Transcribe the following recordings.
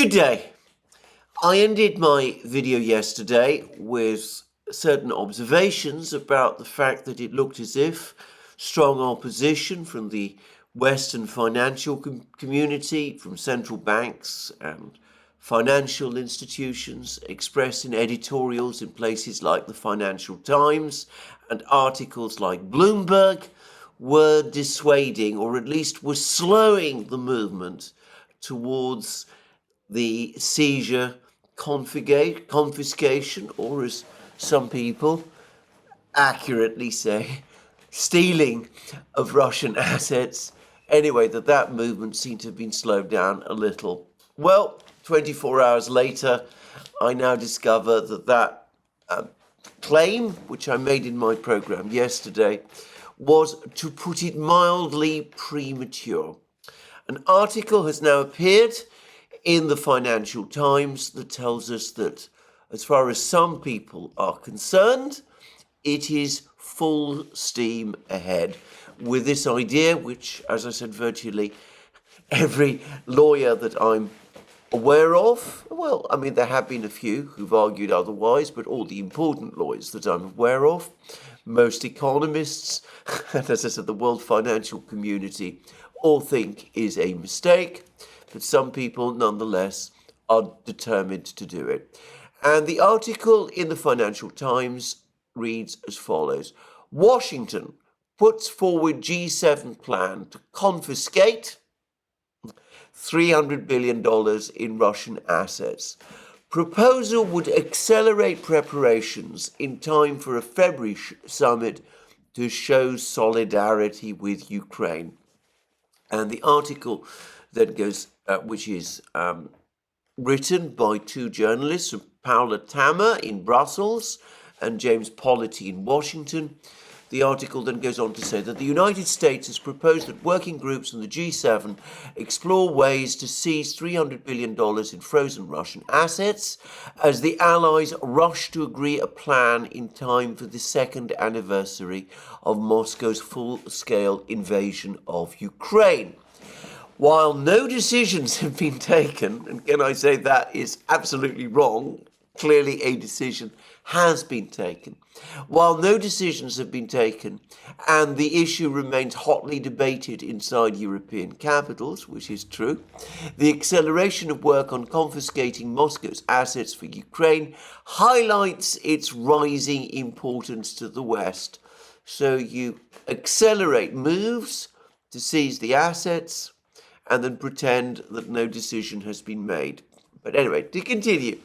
Good day. I ended my video yesterday with certain observations about the fact that it looked as if strong opposition from the Western financial community, from central banks and financial institutions expressed in editorials in places like the Financial Times and articles like Bloomberg were dissuading, or at least were slowing the movement towards the seizure, confiscation, or as some people accurately say, stealing of Russian assets. Anyway, that movement seemed to have been slowed down a little. Well, 24 hours later, I now discover that claim, which I made in my program yesterday, was, to put it mildly, premature. An article has now appeared in the Financial Times that tells us that, as far as some people are concerned, it is full steam ahead with this idea, which, as I said, virtually every lawyer that I'm aware of, well, I mean, there have been a few who've argued otherwise, but all the important lawyers that I'm aware of, most economists, and as I said, the world financial community, all think is a mistake, but some people nonetheless are determined to do it. And the article in the Financial Times reads as follows: Washington puts forward G7 plan to confiscate $300 billion in Russian assets. Proposal would accelerate preparations in time for a February summit to show solidarity with Ukraine. And the article that goes, which is written by two journalists, Paula Tammer in Brussels and James Polity in Washington. The article then goes on to say that the United States has proposed that working groups and the G7 explore ways to seize $300 billion in frozen Russian assets as the Allies rush to agree a plan in time for the second anniversary of Moscow's full-scale invasion of Ukraine. While no decisions have been taken, and can I say that is absolutely wrong, clearly a decision has been taken. While no decisions have been taken and the issue remains hotly debated inside European capitals, which is true, the acceleration of work on confiscating Moscow's assets for Ukraine highlights its rising importance to the West. So you accelerate moves to seize the assets and then pretend that no decision has been made. But anyway, to continue,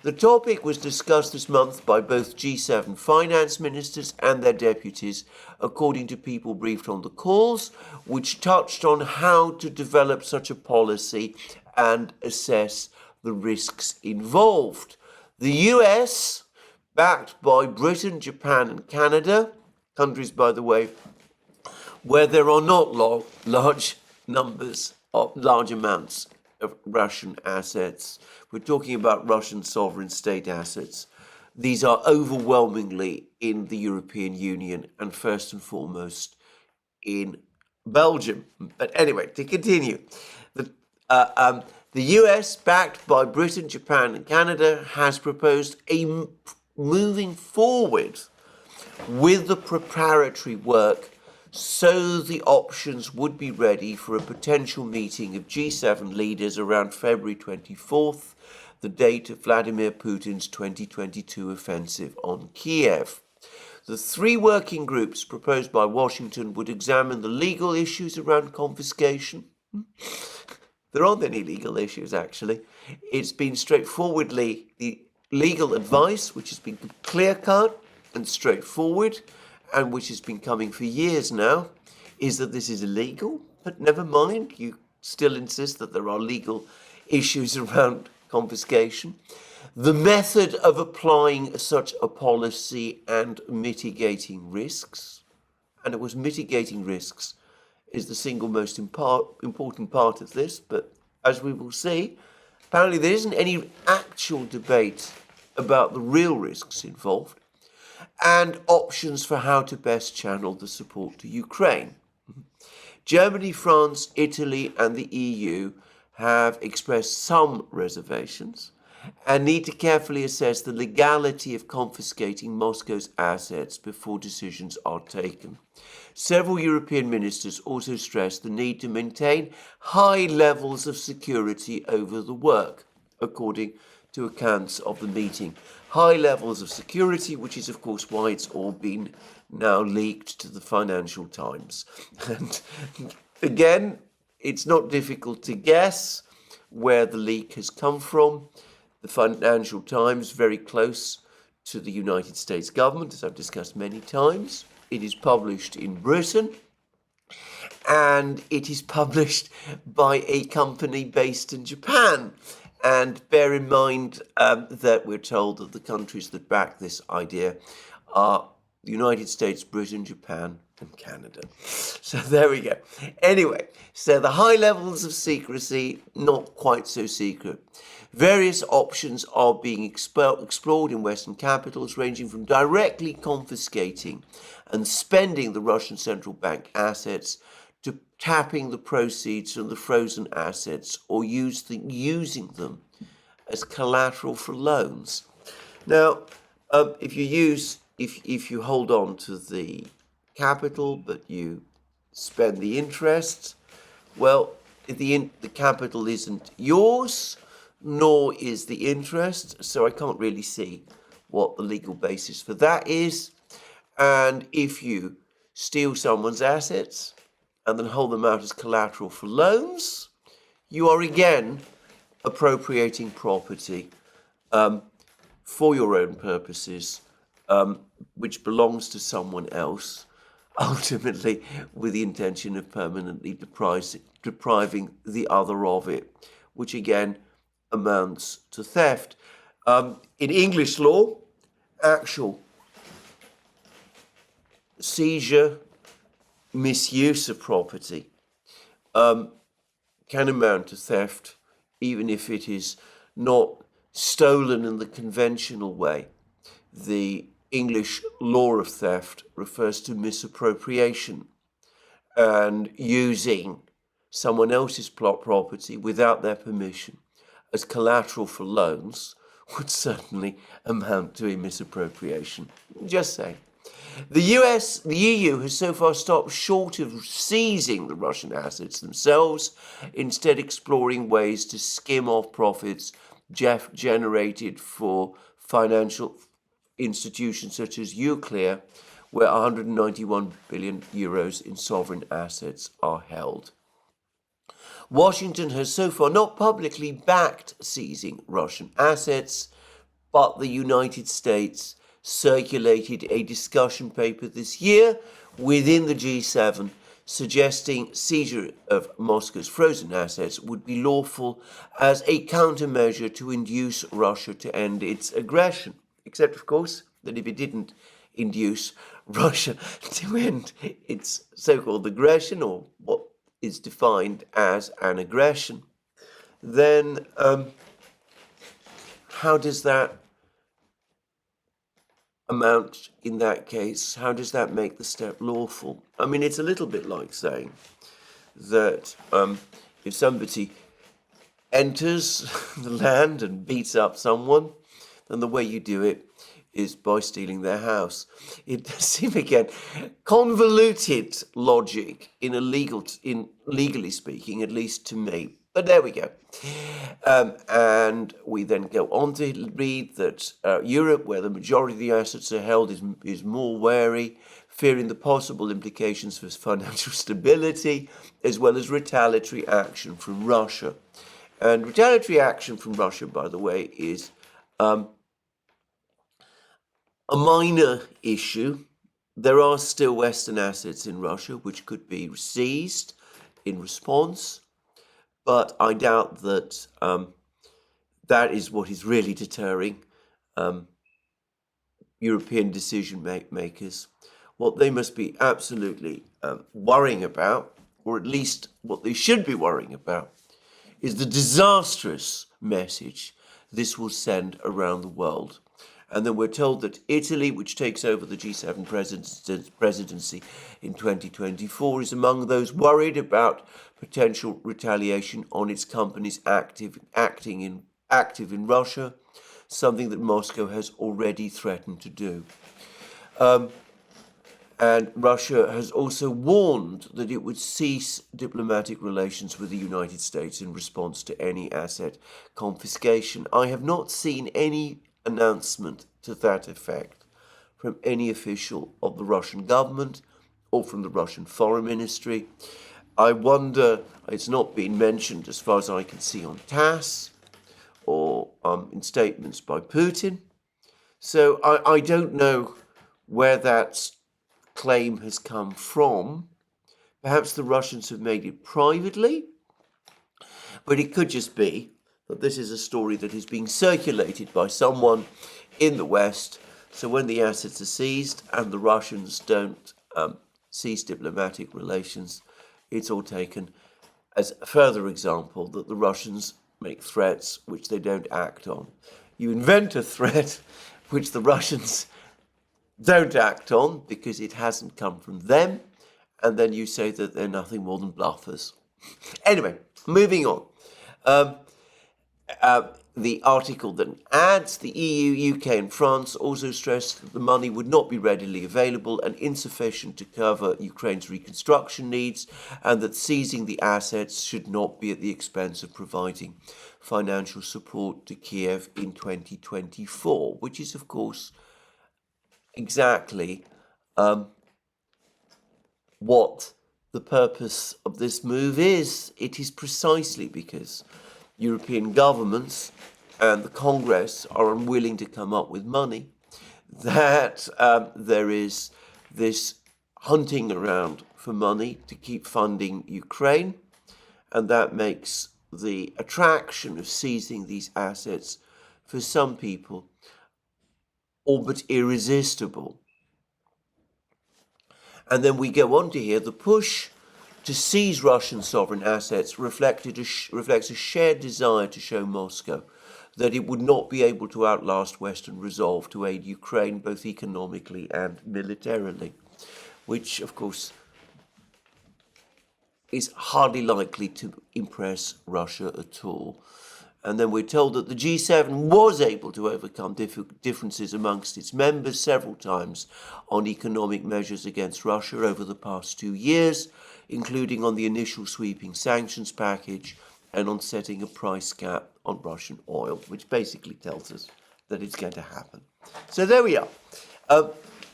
the topic was discussed this month by both G7 finance ministers and their deputies, according to people briefed on the calls, which touched on how to develop such a policy and assess the risks involved. The US, backed by Britain, Japan and Canada, countries, by the way, where there are not large amounts of Russian assets. We're talking about Russian sovereign state assets. These are overwhelmingly in the European Union and first and foremost in Belgium. But anyway, to continue, the US, backed by Britain, Japan and Canada, has proposed a moving forward with the preparatory work so the options would be ready for a potential meeting of G7 leaders around February 24th, the date of Vladimir Putin's 2022 offensive on Kiev. The three working groups proposed by Washington would examine the legal issues around confiscation. There aren't any legal issues, actually. It's been straightforwardly the legal advice, which has been clear-cut and straightforward, and which has been coming for years now, is that this is illegal. But never mind, you still insist that there are legal issues around confiscation. The method of applying such a policy and mitigating risks, and it was mitigating risks, is the single most important part of this, but as we will see, apparently there isn't any actual debate about the real risks involved, and options for how to best channel the support to Ukraine. Germany, France, Italy and the EU have expressed some reservations and need to carefully assess the legality of confiscating Moscow's assets before decisions are taken. Several European ministers also stressed the need to maintain high levels of security over the work, according to accounts of the meeting. High levels of security, which is of course why it's all been now leaked to the Financial Times. And again, it's not difficult to guess where the leak has come from. The Financial Times, very close to the United States government, as I've discussed many times. It is published in Britain, and it is published by a company based in Japan. And bear in mind that we're told that the countries that back this idea are the United States, Britain, Japan, and Canada. So there we go. Anyway, so the high levels of secrecy, not quite so secret. Various options are being explored in Western capitals, ranging from directly confiscating and spending the Russian central bank assets to tapping the proceeds from the frozen assets or using them as collateral for loans. Now, if you hold on to the capital but you spend the interest, well, the capital isn't yours, nor is the interest, so I can't really see what the legal basis for that is. And if you steal someone's assets and then hold them out as collateral for loans, you are again appropriating property for your own purposes, which belongs to someone else, ultimately with the intention of permanently depriving the other of it, which again amounts to theft. In English law, actual seizure, misuse of property can amount to theft, even if it is not stolen in the conventional way. The English law of theft refers to misappropriation, and using someone else's property without their permission as collateral for loans would certainly amount to a misappropriation. Just saying. The EU has so far stopped short of seizing the Russian assets themselves, instead exploring ways to skim off profits generated for financial institutions such as Uclear, where 191 billion euros in sovereign assets are held. Washington has so far not publicly backed seizing Russian assets, but the United States circulated a discussion paper this year within the G7 suggesting seizure of Moscow's frozen assets would be lawful as a countermeasure to induce Russia to end its aggression. Except, of course, that if it didn't induce Russia to end its so-called aggression, or what is defined as an aggression, then how does that amount in that case? How does that make the step lawful? I mean, it's a little bit like saying that if somebody enters the land and beats up someone, then the way you do it is by stealing their house. It does seem, again, convoluted logic in legally speaking, at least to me. But there we go. And we then go on to read that Europe, where the majority of the assets are held, is more wary, fearing the possible implications for financial stability, as well as retaliatory action from Russia. And retaliatory action from Russia, by the way, is a minor issue. There are still Western assets in Russia which could be seized in response, but I doubt that that is what is really deterring European decision makers. What they must be absolutely worrying about, or at least what they should be worrying about, is the disastrous message this will send around the world. And then we're told that Italy, which takes over the G7 presidency in 2024, is among those worried about potential retaliation on its companies active in Russia, something that Moscow has already threatened to do. And Russia has also warned that it would cease diplomatic relations with the United States in response to any asset confiscation. I have not seen any announcement to that effect from any official of the Russian government or from the Russian Foreign Ministry. I wonder, it's not been mentioned as far as I can see on TASS or in statements by Putin. So I don't know where that claim has come from. Perhaps the Russians have made it privately, but it could just be that this is a story that is being circulated by someone in the West. So when the assets are seized and the Russians don't cease diplomatic relations, it's all taken as a further example that the Russians make threats which they don't act on. You invent a threat which the Russians don't act on because it hasn't come from them, and then you say that they're nothing more than bluffers. Anyway, moving on. The article then adds, the EU, UK and France also stressed that the money would not be readily available and insufficient to cover Ukraine's reconstruction needs, and that seizing the assets should not be at the expense of providing financial support to Kiev in 2024, which is, of course, exactly what the purpose of this move is. It is precisely because European governments and the Congress are unwilling to come up with money that there is this hunting around for money to keep funding Ukraine, and that makes the attraction of seizing these assets for some people all but irresistible. And then we go on to hear the push to seize Russian sovereign assets reflects a shared desire to show Moscow that it would not be able to outlast Western resolve to aid Ukraine both economically and militarily, which, of course, is hardly likely to impress Russia at all. And then we're told that the G7 was able to overcome differences amongst its members several times on economic measures against Russia over the past 2 years, including on the initial sweeping sanctions package and on setting a price cap on Russian oil, which basically tells us that it's going to happen. So there we are.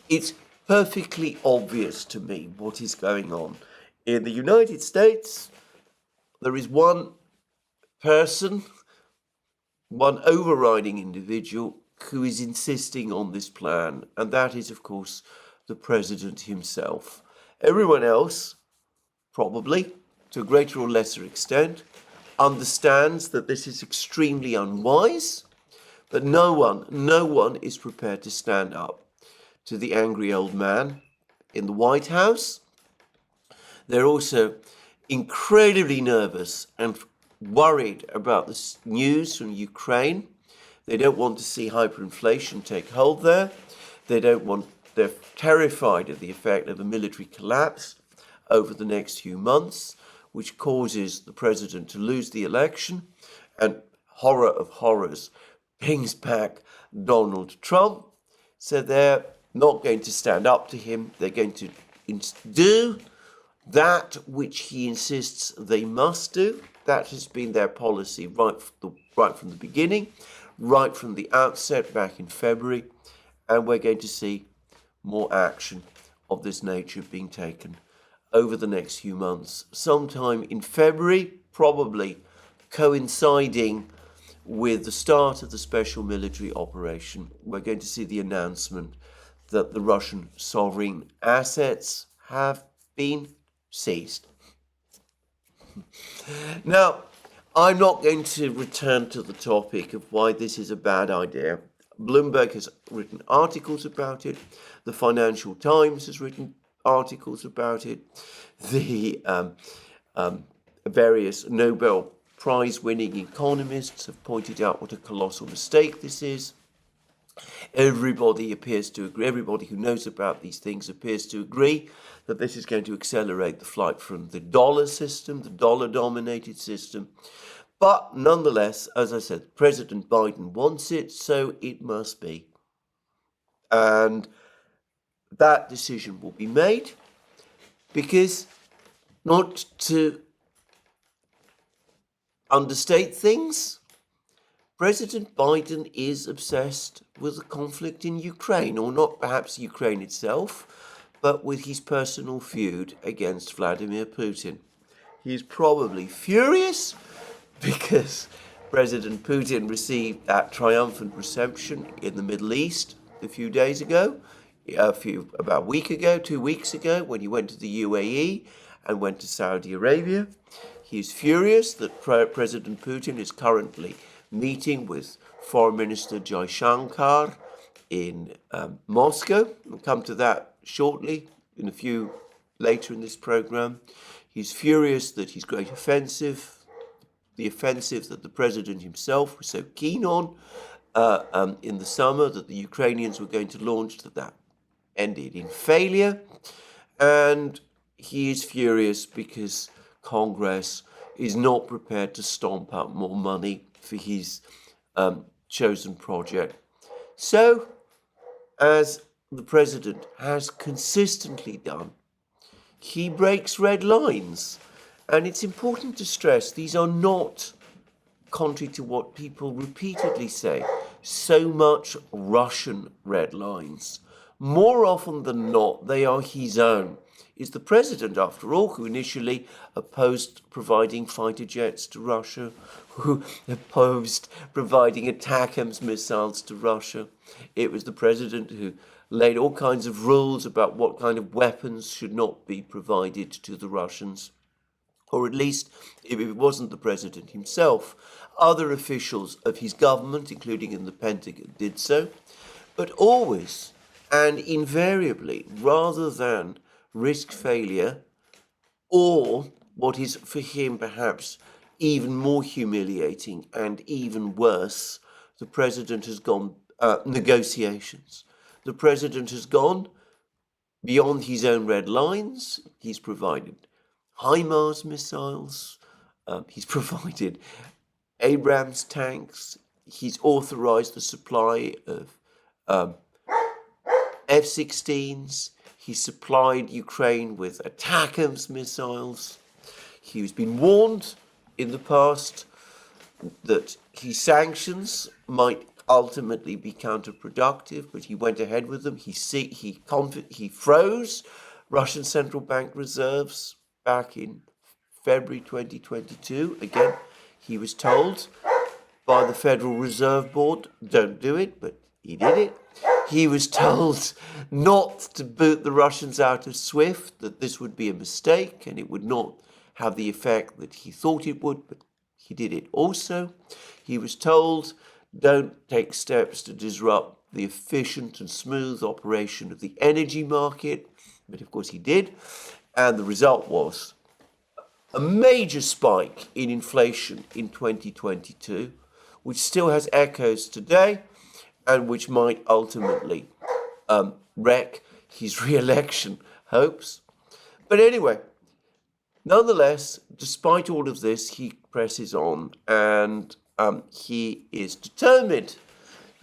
It's perfectly obvious to me what is going on. In the United States, there is one person, one overriding individual who is insisting on this plan, and that is, of course, the president himself. Everyone else, probably, to a greater or lesser extent, understands that this is extremely unwise, but no one is prepared to stand up to the angry old man in the White House. They're also incredibly nervous and worried about the news from Ukraine. They don't want to see hyperinflation take hold there. They're terrified of the effect of a military collapse over the next few months, which causes the president to lose the election, and horror of horrors, brings back Donald Trump. So they're not going to stand up to him. They're going to do that which he insists they must do. That has been their policy right from the beginning, right from the outset back in February, and we're going to see more action of this nature being taken over the next few months. Sometime in February, probably coinciding with the start of the special military operation, we're going to see the announcement that the Russian sovereign assets have been seized. Now, I'm not going to return to the topic of why this is a bad idea. Bloomberg has written articles about it. The Financial Times has written articles about it. The various Nobel Prize-winning economists have pointed out what a colossal mistake this is. Everybody appears to agree, everybody who knows about these things appears to agree that this is going to accelerate the flight from the dollar system, the dollar-dominated system. But nonetheless, as I said, President Biden wants it, so it must be. And that decision will be made because, not to understate things, President Biden is obsessed with the conflict in Ukraine, or not perhaps Ukraine itself, but with his personal feud against Vladimir Putin. He's probably furious because President Putin received that triumphant reception in the Middle East a few days ago, about a week ago, 2 weeks ago, when he went to the UAE and went to Saudi Arabia. He's furious that President Putin is currently meeting with Foreign Minister Jaishankar in Moscow. We'll come to that shortly, later in this program. He's furious that his great offensive, the offensive that the president himself was so keen on in the summer, that the Ukrainians were going to launch, that ended in failure. And he is furious because Congress is not prepared to stomp out more money for his chosen project. So, as the president has consistently done, he breaks red lines. And it's important to stress these are not, contrary to what people repeatedly say, so much Russian red lines. More often than not, they are his own. It's the president, after all, who initially opposed providing fighter jets to Russia, who opposed providing ATACMS missiles to Russia. It was the president who laid all kinds of rules about what kind of weapons should not be provided to the Russians. Or at least, if it wasn't the president himself, other officials of his government, including in the Pentagon, did so. But always and invariably, rather than risk failure, or what is for him perhaps even more humiliating and even worse, the president has gone negotiations. The president has gone beyond his own red lines. He's provided HIMARS missiles. He's provided Abrams tanks. He's authorized the supply of F-16s. He supplied Ukraine with ATACMS missiles. He's been warned in the past that his sanctions might ultimately be counterproductive, but he went ahead with them. He froze Russian central bank reserves back in February 2022. Again, he was told by the Federal Reserve Board, don't do it, but he did it. He was told not to boot the Russians out of SWIFT, that this would be a mistake and it would not have the effect that he thought it would, but he did it also. He was told, don't take steps to disrupt the efficient and smooth operation of the energy market, but of course he did. And the result was a major spike in inflation in 2022, which still has echoes today, and which might ultimately wreck his re-election hopes. But anyway, nonetheless, despite all of this, he presses on, and he is determined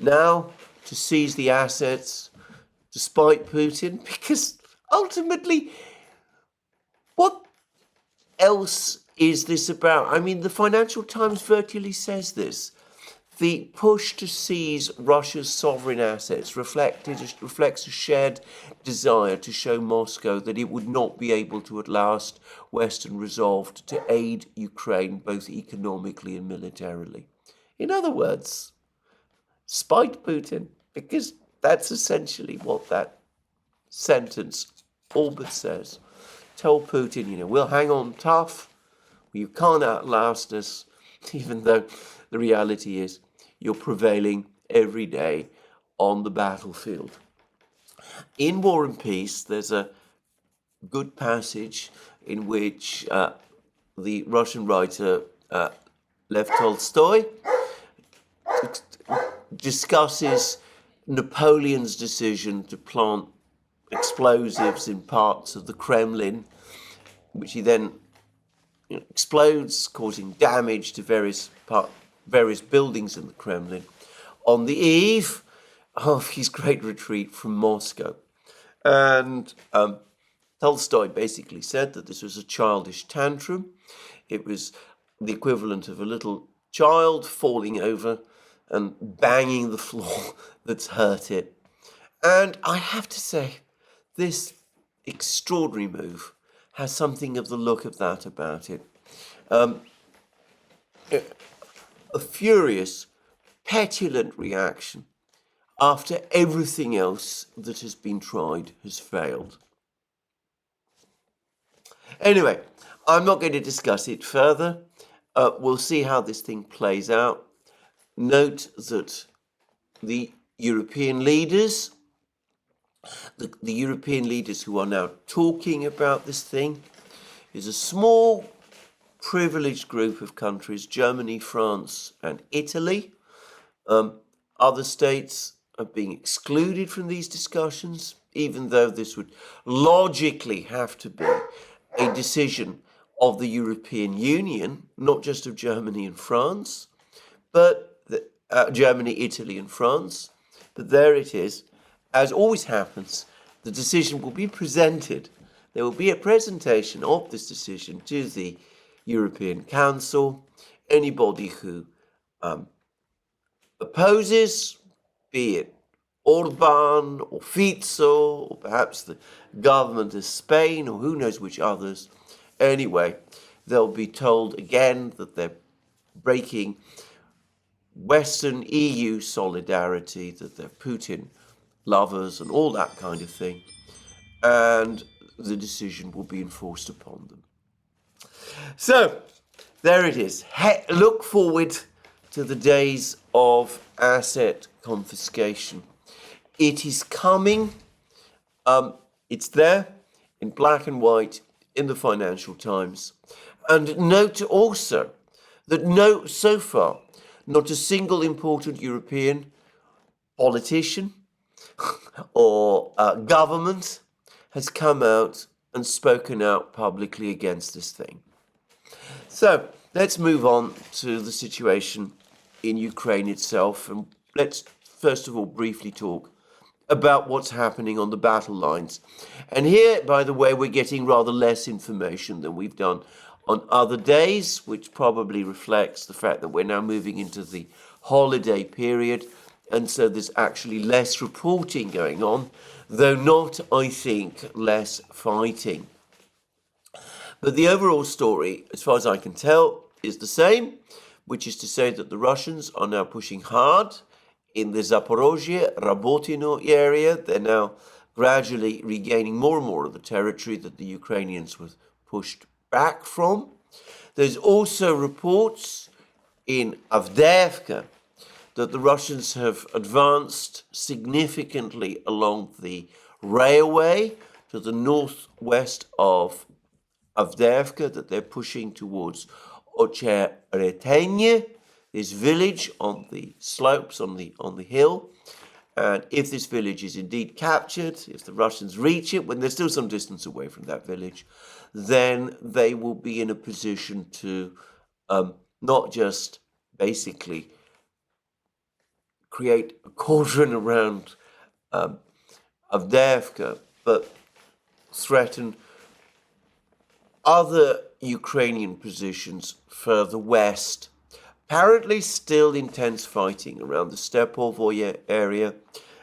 now to seize the assets despite Putin, because ultimately, what else is this about? I mean, the Financial Times virtually says this. The push to seize Russia's sovereign assets reflects a shared desire to show Moscow that it would not be able to at last Western resolve to aid Ukraine both economically and militarily. In other words, spite Putin, because that's essentially what that sentence all but says. Tell Putin, we'll hang on tough, you can't outlast us, even though the reality is you're prevailing every day on the battlefield. In War and Peace, there's a good passage in which the Russian writer Lev Tolstoy discusses Napoleon's decision to plant explosives in parts of the Kremlin, which he then explodes, causing damage to various buildings in the Kremlin, on the eve of his great retreat from Moscow. And Tolstoy basically said that this was a childish tantrum. It was the equivalent of a little child falling over and banging the floor that's hurt it. And I have to say, this extraordinary move has something of the look of that about it. A furious, petulant reaction after everything else that has been tried has failed. Anyway, I'm not going to discuss it further. We'll see how this thing plays out. Note that the European leaders, the European leaders who are now talking about this thing, is a small, privileged group of countries, Germany, France, and Italy. Other states are being excluded from these discussions, even though this would logically have to be a decision of the European Union, not just of Germany and France, but Germany, Italy, and France. But there it is. As always happens, the decision will be presented. There will be a presentation of this decision to the European Council. Anybody who opposes, be it Orban or Fico, or perhaps the government of Spain, or who knows which others. Anyway, they'll be told again that they're breaking Western EU solidarity, that they're Putin lovers and all that kind of thing, and the decision will be enforced upon them. So, there it is. Look forward to the days of asset confiscation. It is coming. It's there in black and white in the Financial Times. And note also that so far, not a single important European politician or government has come out and spoken out publicly against this thing. So let's move on to the situation in Ukraine itself, and let's first of all briefly talk about what's happening on the battle lines. And here, by the way, we're getting rather less information than we've done on other days, which probably reflects the fact that we're now moving into the holiday period, and so there's actually less reporting going on, though not, I think, less fighting. But the overall story, as far as I can tell, is the same, which is to say that the Russians are now pushing hard in the Zaporozhye, Rabotino area. They're now gradually regaining more and more of the territory that the Ukrainians were pushed back from. There's also reports in Avdiivka that the Russians have advanced significantly along the railway to the northwest of Avdiivka, that they're pushing towards Ocheretenie, this village on the slopes, on the hill. And if this village is indeed captured, if the Russians reach it, when they're still some distance away from that village, then they will be in a position to not just basically create a cauldron around Avdiivka, but threaten other Ukrainian positions further west. Apparently still intense fighting around the Stepovoye area,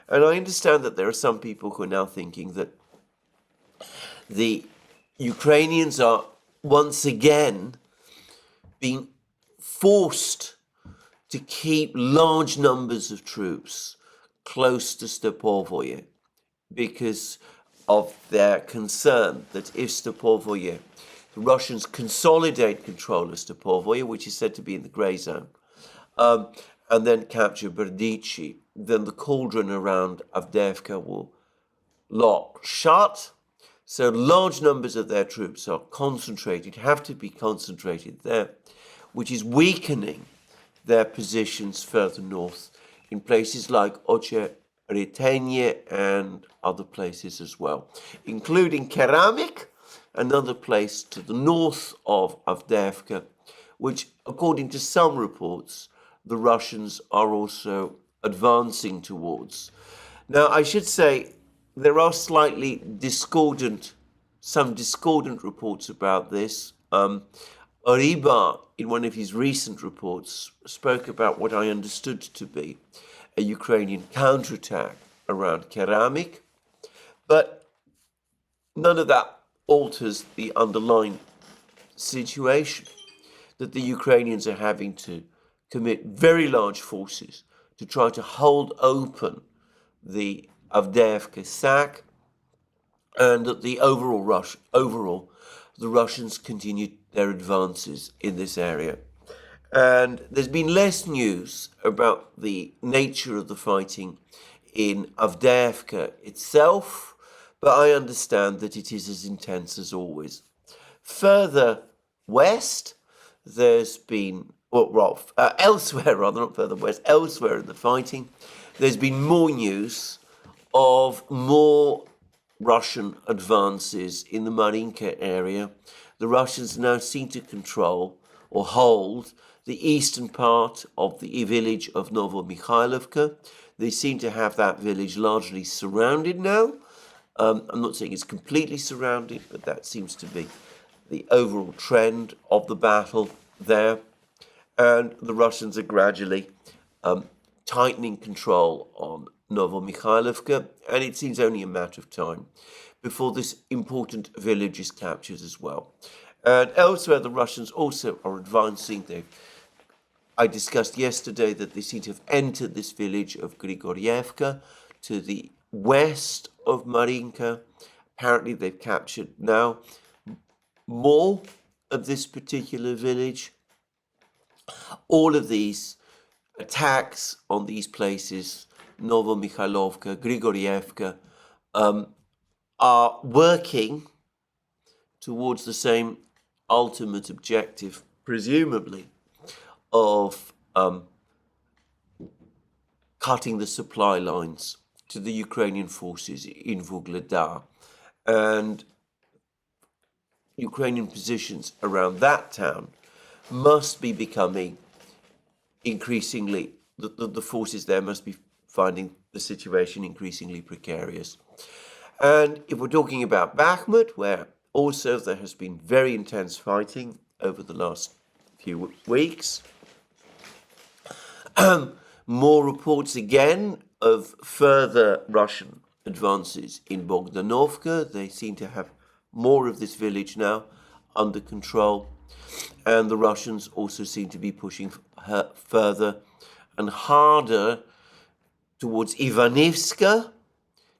and I understand that there are some people who are now thinking that the Ukrainians are once again being forced to keep large numbers of troops close to Stepovoye because of their concern that if Stepovoye, the Russians consolidate control of Stepovoye, which is said to be in the grey zone, and then capture Berdichi, then the cauldron around Avdiivka will lock shut. So large numbers of their troops are concentrated, have to be concentrated there, which is weakening their positions further north in places like Rytenie, and other places as well, including Keramik, another place to the north of Avdiivka, which, according to some reports, the Russians are also advancing towards. Now, I should say there are some discordant reports about this. Oriba, in one of his recent reports, spoke about what I understood to be a Ukrainian counterattack around Keramik, but none of that alters the underlying situation that the Ukrainians are having to commit very large forces to try to hold open the Avdiivka sack, and that the the Russians continue their advances in this area. And there's been less news about the nature of the fighting in Avdiivka itself, but I understand that it is as intense as always. Further west, there's been, elsewhere rather, not further west, elsewhere in the fighting, there's been more news of more Russian advances in the Marinka area. The Russians now seem to control or hold the eastern part of the village of Novomikhailovka. They seem to have that village largely surrounded now. I'm not saying it's completely surrounded, but that seems to be the overall trend of the battle there. And the Russians are gradually tightening control on Novomikhailovka, and it seems only a matter of time before this important village is captured as well. And elsewhere, the Russians also are advancing. I discussed yesterday that they seem to have entered this village of Grigorievka to the west of Marinka. Apparently, they've captured now more of this particular village. All of these attacks on these places, Novomikhailovka, Grigorievka, are working towards the same ultimate objective, presumably, of cutting the supply lines to the Ukrainian forces in Vuhledar. And Ukrainian positions around that town must be becoming increasingly, the forces there must be finding the situation increasingly precarious. And if we're talking about Bakhmut, where also there has been very intense fighting over the last few weeks, more reports again of further Russian advances in Bogdanovka. They seem to have more of this village now under control. And the Russians also seem to be pushing further and harder towards Ivanivska,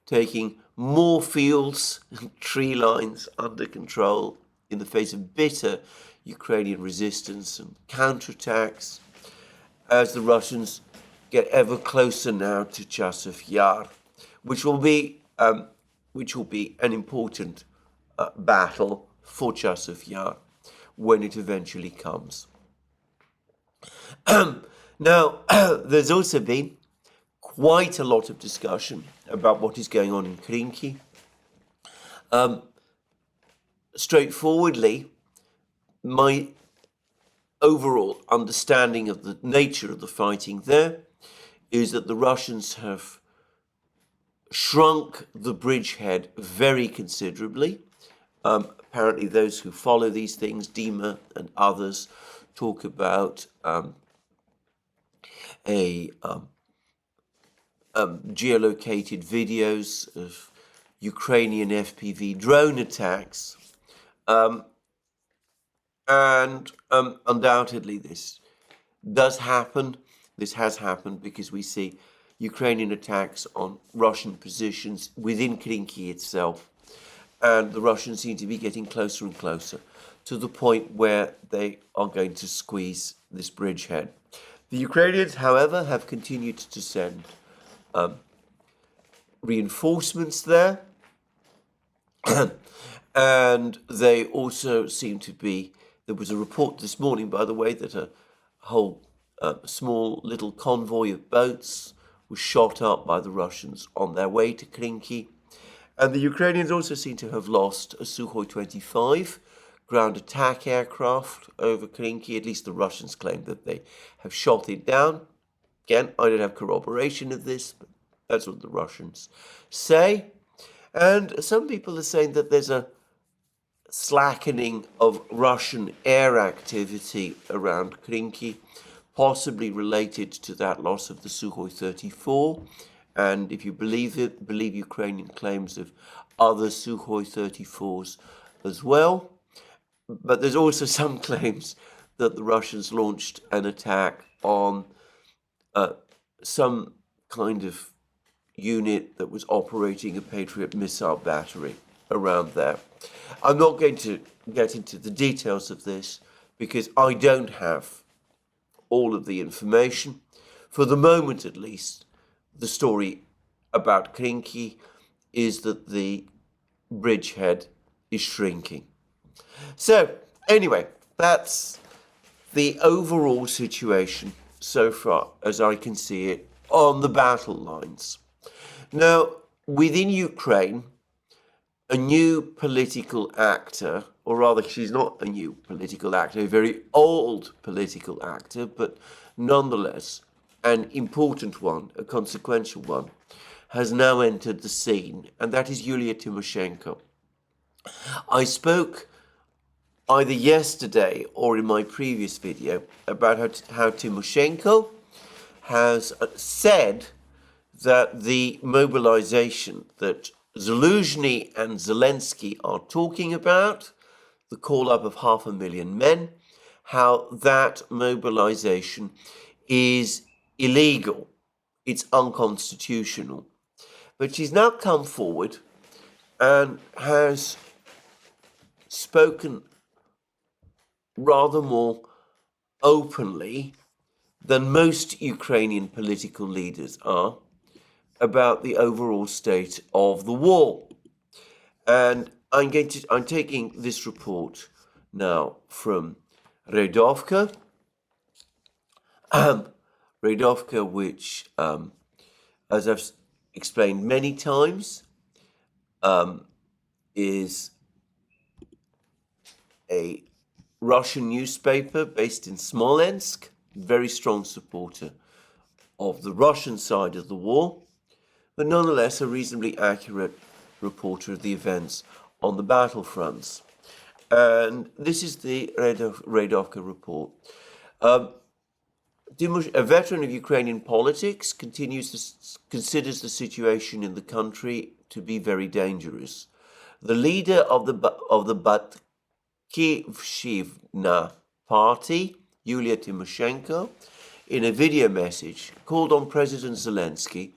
taking more fields and tree lines under control in the face of bitter Ukrainian resistance and counterattacks, as the Russians get ever closer now to Chasiv Yar, which will be an important battle for Chasiv Yar when it eventually comes. Now, there's also been quite a lot of discussion about what is going on in Krinky. Straightforwardly, my overall understanding of the nature of the fighting there is that the Russians have shrunk the bridgehead very considerably. Apparently those who follow these things, Dima and others, talk about geolocated videos of Ukrainian FPV drone attacks. And undoubtedly this does happen. This has happened because we see Ukrainian attacks on Russian positions within Krinky itself. And the Russians seem to be getting closer and closer to the point where they are going to squeeze this bridgehead. The Ukrainians, however, have continued to send reinforcements there. And they also seem to be, there was a report this morning, by the way, that a whole small little convoy of boats was shot up by the Russians on their way to Krinky. And the Ukrainians also seem to have lost a Sukhoi 25 ground attack aircraft over Krinky. At least the Russians claim that they have shot it down. Again, I don't have corroboration of this, but that's what the Russians say. And some people are saying that there's a slackening of Russian air activity around Krinky, possibly related to that loss of the Sukhoi 34. And if you believe it, believe Ukrainian claims of other Sukhoi 34s as well. But there's also some claims that the Russians launched an attack on some kind of unit that was operating a Patriot missile battery around there. I'm not going to get into the details of this because I don't have all of the information. For the moment, at least, the story about Krinky is that the bridgehead is shrinking. So, anyway, that's the overall situation so far as I can see it on the battle lines. Now, within Ukraine, a new political actor, or rather she's not a new political actor, a very old political actor, but nonetheless an important one, a consequential one, has now entered the scene, and that is Yulia Tymoshenko. I spoke either yesterday or in my previous video about how Tymoshenko has said that the mobilization that Zaluzhny and Zelensky are talking about, the call-up of 500,000 men, how that mobilization is illegal, it's unconstitutional. But she's now come forward and has spoken rather more openly than most Ukrainian political leaders are about the overall state of the war. And I'm taking this report now from Redovka. Redovka, which, as I've explained many times, is a Russian newspaper based in Smolensk, very strong supporter of the Russian side of the war, but nonetheless a reasonably accurate reporter of the events on the battlefronts. And this is the Redovka report. A veteran of Ukrainian politics considers the situation in the country to be very dangerous. The leader of the Batkivshchina party, Yulia Tymoshenko, in a video message called on President Zelensky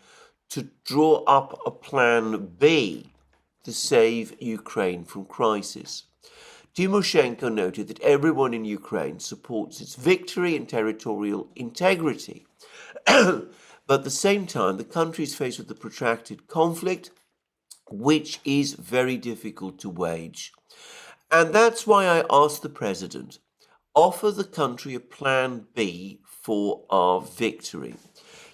to draw up a plan B to save Ukraine from crisis. Tymoshenko noted that everyone in Ukraine supports its victory and territorial integrity. But at the same time, the country is faced with a protracted conflict, which is very difficult to wage. And that's why I asked the president, offer the country a plan B for our victory.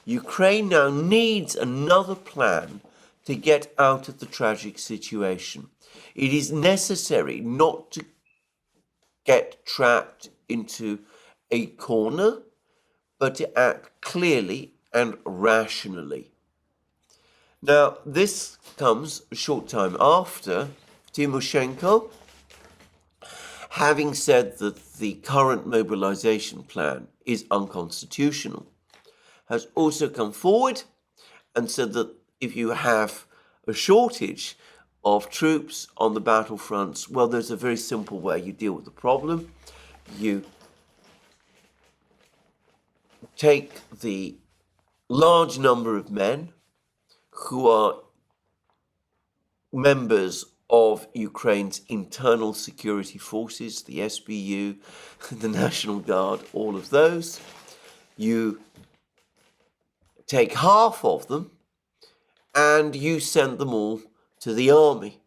Ukraine now needs another plan to get out of the tragic situation. It is necessary not to get trapped into a corner, but to act clearly and rationally. Now, this comes a short time after Tymoshenko, having said that the current mobilization plan is unconstitutional, has also come forward and said that if you have a shortage of troops on the battlefronts, well, there's a very simple way you deal with the problem. You take the large number of men who are members of Ukraine's internal security forces, the SBU, the National Guard, all of those. You take half of them and you send them all to the army.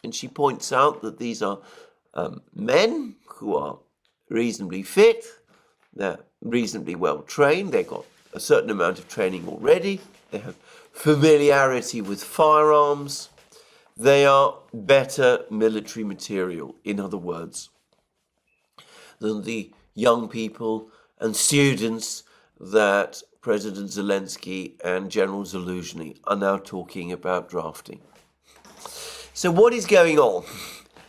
And she points out that these are men who are reasonably fit, they're reasonably well trained, they've got a certain amount of training already. They have familiarity with firearms. They are better military material, in other words, than the young people and students that President Zelensky and General Zaluzhny are now talking about drafting. So what is going on?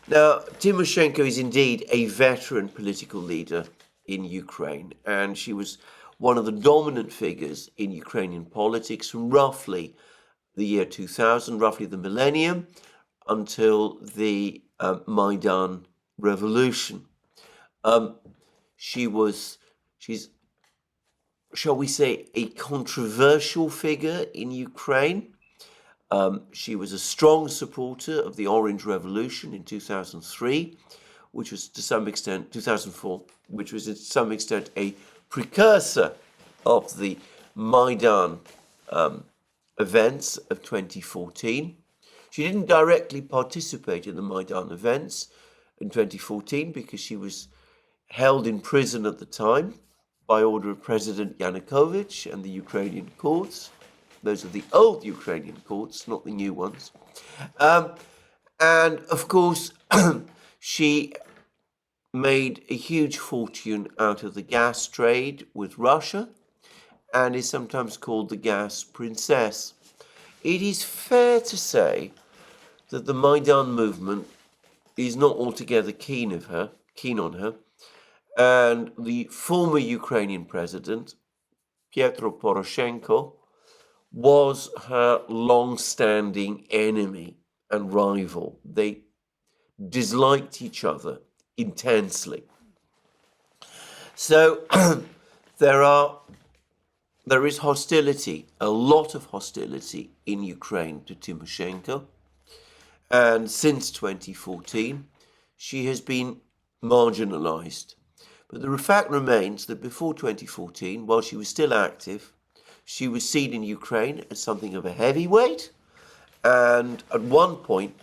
Now, Tymoshenko is indeed a veteran political leader in Ukraine, and she was one of the dominant figures in Ukrainian politics from roughly the year 2000, roughly the millennium, until the Maidan revolution. She's, shall we say, a controversial figure in Ukraine. She was a strong supporter of the Orange Revolution in 2003, which was to some extent, 2004, which was to some extent a precursor of the Maidan events of 2014. She didn't directly participate in the Maidan events in 2014 because she was held in prison at the time by order of President Yanukovych and the Ukrainian courts. Those are the old Ukrainian courts, not the new ones. And of course, she made a huge fortune out of the gas trade with Russia and is sometimes called the gas princess. It is fair to say that the Maidan movement is not altogether keen on her, and the former Ukrainian president, Petro Poroshenko, was her long-standing enemy and rival. They disliked each other intensely. So there is hostility, a lot of hostility in Ukraine to Tymoshenko. And since 2014, she has been marginalized. But the fact remains that before 2014, while she was still active, she was seen in Ukraine as something of a heavyweight. And at one point,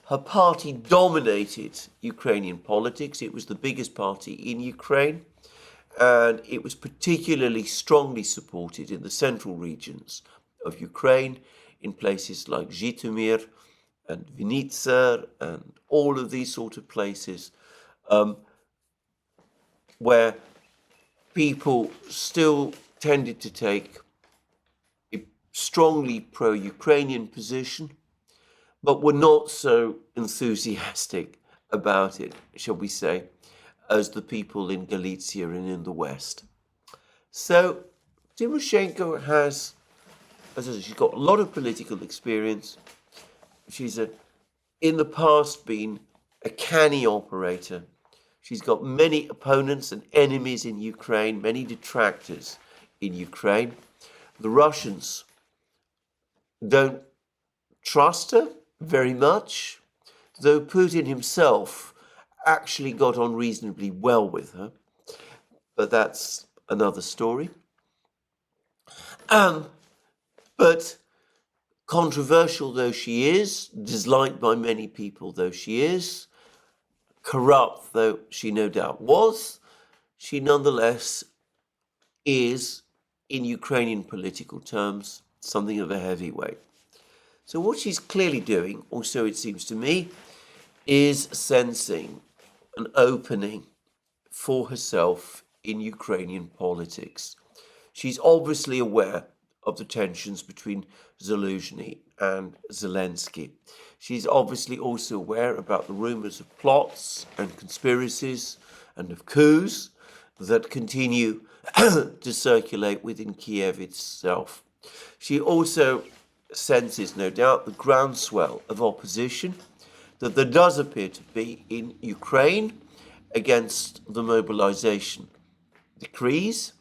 her party dominated Ukrainian politics. It was the biggest party in Ukraine. And it was particularly strongly supported in the central regions of Ukraine, in places like Zhytomyr and Vinnytsia and all of these sort of places where people still tended to take a strongly pro-Ukrainian position, but were not so enthusiastic about it, shall we say, as the people in Galicia and in the West. So Tymoshenko has, as I said, she's got a lot of political experience. She's in the past been a canny operator. She's got many opponents and enemies in Ukraine, many detractors in Ukraine. The Russians don't trust her very much, though Putin himself actually got on reasonably well with her. But that's another story. But controversial though she is, disliked by many people though she is, corrupt though she no doubt was, she nonetheless is, in Ukrainian political terms, something of a heavyweight. So what she's clearly doing, or so it seems to me, is sensing an opening for herself in Ukrainian politics. She's obviously aware of the tensions between Zaluzhny and Zelensky. She's obviously also aware about the rumors of plots and conspiracies and of coups that continue to circulate within Kiev itself. She also senses, no doubt, the groundswell of opposition that there does appear to be in Ukraine against the mobilization decrees.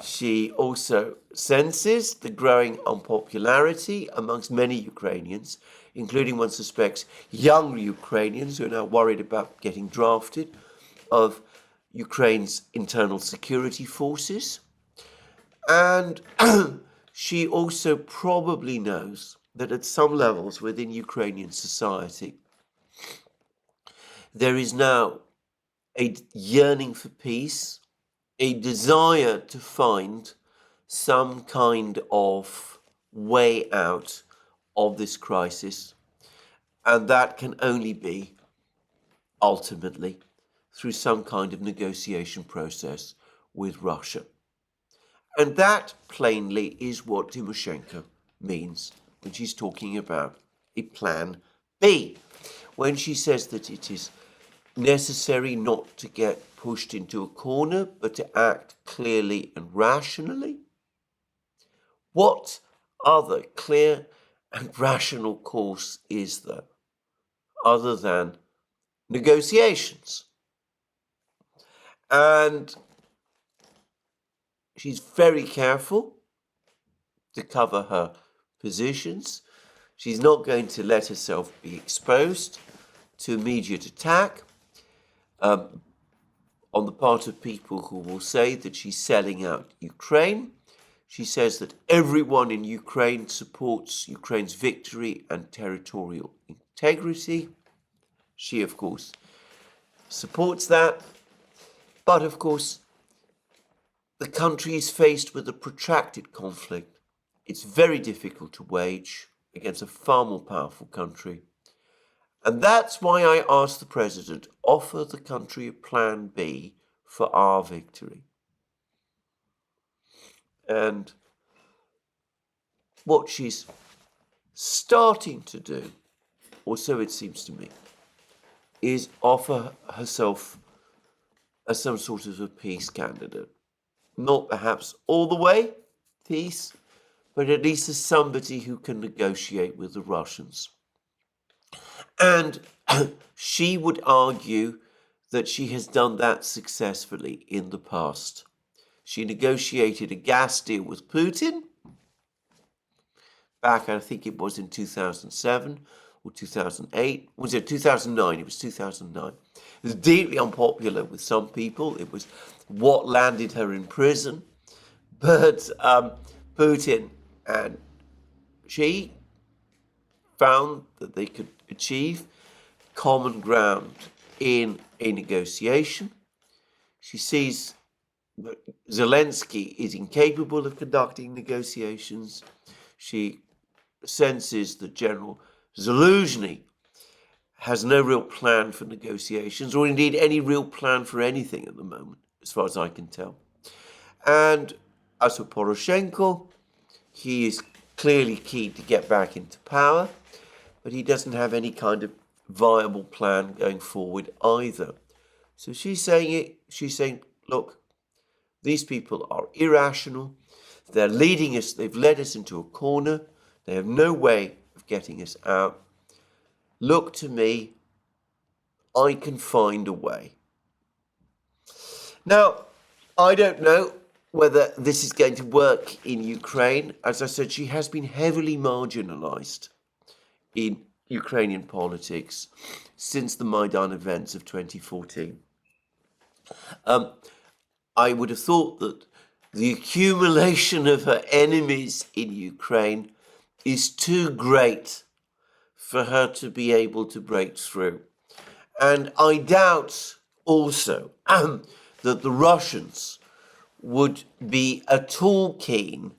She also senses the growing unpopularity amongst many Ukrainians, including, one suspects, young Ukrainians who are now worried about getting drafted, of Ukraine's internal security forces. And she also probably knows that at some levels within Ukrainian society, there is now a yearning for peace, a desire to find some kind of way out of this crisis, and that can only be ultimately through some kind of negotiation process with Russia. And that plainly is what Tymoshenko means when she's talking about a plan B, when she says that it is necessary not to get pushed into a corner, but to act clearly and rationally. What other clear and rational course is there other than negotiations? And she's very careful to cover her positions. She's not going to let herself be exposed to immediate attack on the part of people who will say that she's selling out Ukraine. She says that everyone in Ukraine supports Ukraine's victory and territorial integrity. She, of course, supports that. But, of course, the country is faced with a protracted conflict. It's very difficult to wage against a far more powerful country. And that's why I asked the president, offer the country a plan B for our victory. And what she's starting to do, or so it seems to me, is offer herself as some sort of a peace candidate. Not perhaps all the way peace, but at least as somebody who can negotiate with the Russians. And she would argue that she has done that successfully in the past. She negotiated a gas deal with Putin back, I think it was in 2007 or 2008. Was it 2009? It was 2009. It was deeply unpopular with some people. It was what landed her in prison. But Putin and she found that they could achieve common ground in a negotiation. She sees that Zelensky is incapable of conducting negotiations. She senses that General Zaluzhny has no real plan for negotiations, or indeed any real plan for anything at the moment, as far as I can tell. And as for Poroshenko, he is clearly keen to get back into power, but he doesn't have any kind of viable plan going forward either. So she's saying, look, these people are irrational. They're leading us, they've led us into a corner. They have no way of getting us out. Look to me, I can find a way. Now, I don't know whether this is going to work in Ukraine. As I said, she has been heavily marginalized in Ukrainian politics since the Maidan events of 2014. I would have thought that the accumulation of her enemies in Ukraine is too great for her to be able to break through. And I doubt also that the Russians would be at all keen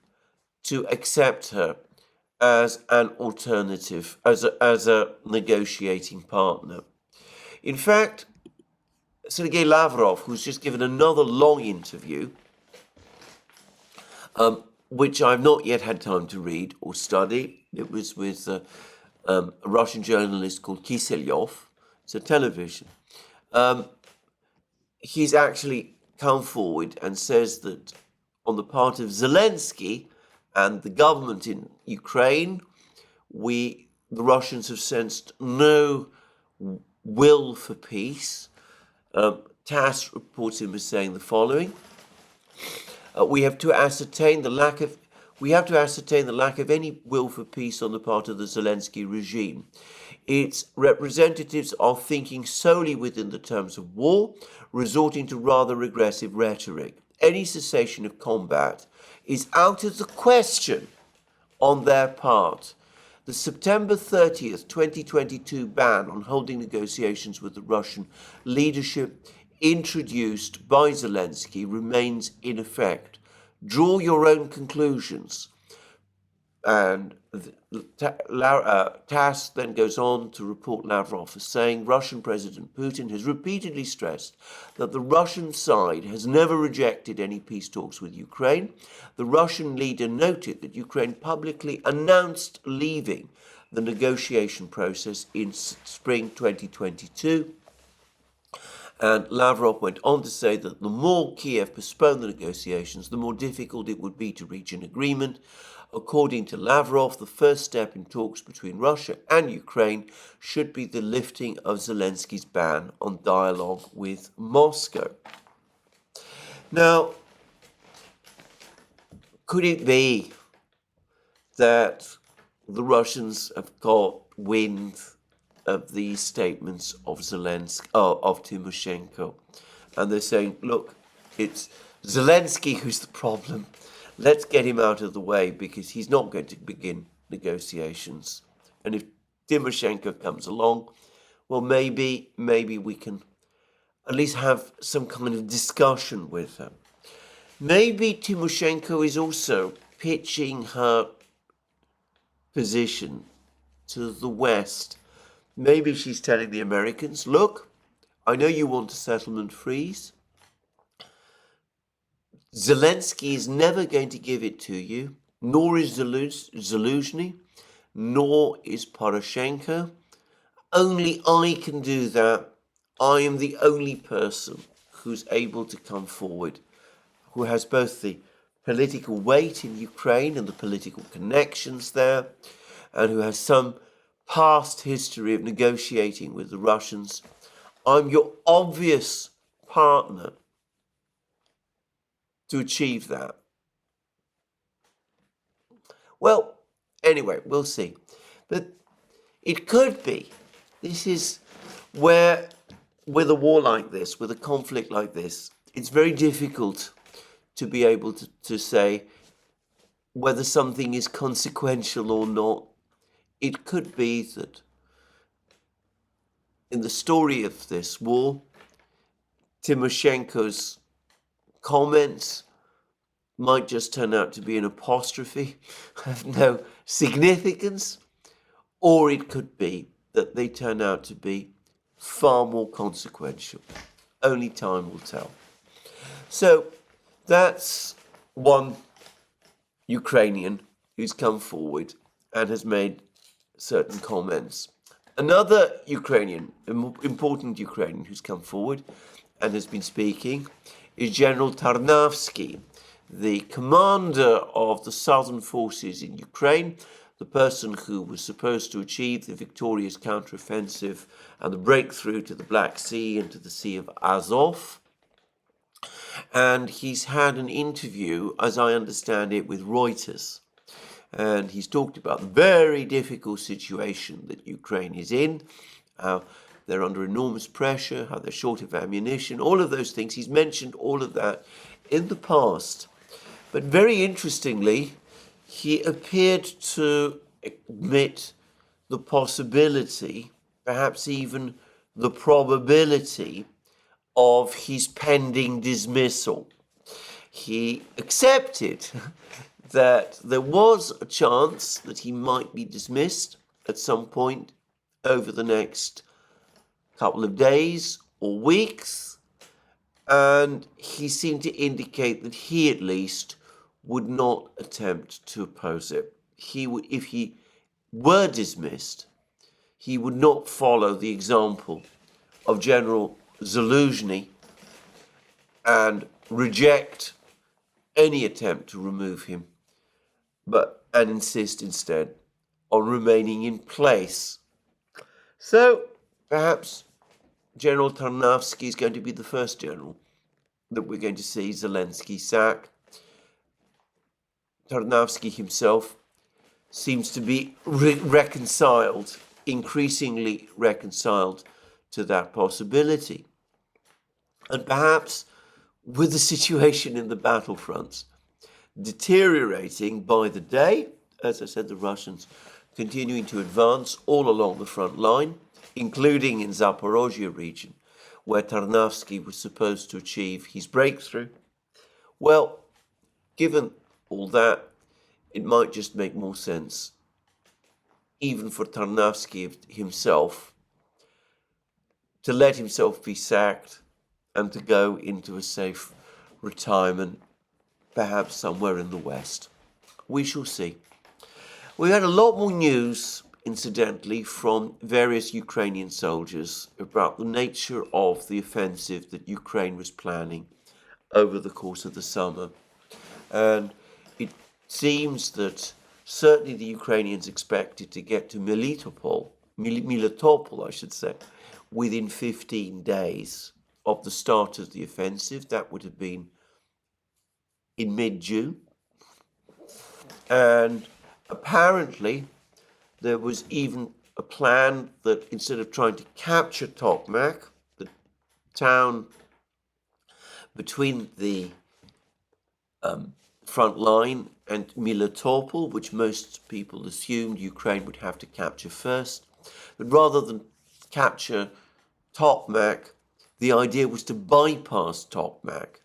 to accept her as an alternative, as a negotiating partner. In fact, Sergei Lavrov, who's just given another long interview, which I've not yet had time to read or study. It was with a Russian journalist called Kiselyov. It's a television. He's actually come forward and says that on the part of Zelensky and the government in Ukraine, the Russians have sensed no will for peace. TASS reports him as saying the following: we have to ascertain the lack of any will for peace on the part of the Zelensky regime. Its representatives are thinking solely within the terms of war, resorting to rather aggressive rhetoric. Any cessation of combat is out of the question on their part. The September 30th, 2022 ban on holding negotiations with the Russian leadership introduced by Zelensky remains in effect. Draw your own conclusions. And TASS then goes on to report Lavrov as saying Russian President Putin has repeatedly stressed that the Russian side has never rejected any peace talks with Ukraine. The Russian leader noted that Ukraine publicly announced leaving the negotiation process in spring 2022. And Lavrov went on to say that the more Kiev postponed the negotiations, the more difficult it would be to reach an agreement. According to Lavrov, the first step in talks between Russia and Ukraine should be the lifting of Zelensky's ban on dialogue with Moscow. Now, could it be that the Russians have got wind of these statements of of Tymoshenko, and they're saying, look, it's Zelensky who's the problem. Let's get him out of the way because he's not going to begin negotiations. And if Tymoshenko comes along, well, maybe we can at least have some kind of discussion with her. Maybe Tymoshenko is also pitching her position to the West. Maybe she's telling the Americans, look, I know you want a settlement freeze. Zelensky is never going to give it to you, nor is Zelensky, nor is Poroshenko. Only I can do that. I am the only person who's able to come forward, who has both the political weight in Ukraine and the political connections there, and who has some past history of negotiating with the Russians. I'm your obvious partner to achieve that. Well, anyway, we'll see. But it could be. This is where, with a war like this, with a conflict like this, it's very difficult to be able to say whether something is consequential or not. It could be that in the story of this war, Tymoshenko's comments might just turn out to be an apostrophe, have no significance, or it could be that they turn out to be far more consequential. Only time will tell. So that's one Ukrainian who's come forward and has made certain comments. Another Ukrainian, important Ukrainian who's come forward and has been speaking is General Tarnavsky, the commander of the southern forces in Ukraine, the person who was supposed to achieve the victorious counteroffensive and the breakthrough to the Black Sea and to the Sea of Azov. And he's had an interview, as I understand it, with Reuters. And he's talked about the very difficult situation that Ukraine is in, how they're under enormous pressure, how they're short of ammunition, all of those things. He's mentioned all of that in the past. But very interestingly, he appeared to admit the possibility, perhaps even the probability, of his pending dismissal. He accepted that there was a chance that he might be dismissed at some point over the next couple of days or weeks, and he seemed to indicate that he at least would not attempt to oppose it. If he were dismissed, he would not follow the example of General Zelensky and reject any attempt to remove him, and insist instead on remaining in place. So perhaps General Tarnavsky is going to be the first general that we're going to see Zelensky sack. Tarnavsky himself seems to be reconciled, increasingly reconciled to that possibility. And perhaps with the situation in the battlefronts deteriorating by the day, as I said, the Russians continuing to advance all along the front line, including in Zaporozhye region, where Tarnavsky was supposed to achieve his breakthrough. Well, given all that, it might just make more sense, even for Tarnavsky himself, to let himself be sacked and to go into a safe retirement, perhaps somewhere in the West. We shall see. We had a lot more news, incidentally, from various Ukrainian soldiers about the nature of the offensive that Ukraine was planning over the course of the summer. And it seems that certainly the Ukrainians expected to get to Melitopol, I should say, within 15 days of the start of the offensive. That would have been in mid-June. And apparently there was even a plan that instead of trying to capture Tokmak, the town between the front line and Melitopol, which most people assumed Ukraine would have to capture first, but rather than capture Tokmak, the idea was to bypass Tokmak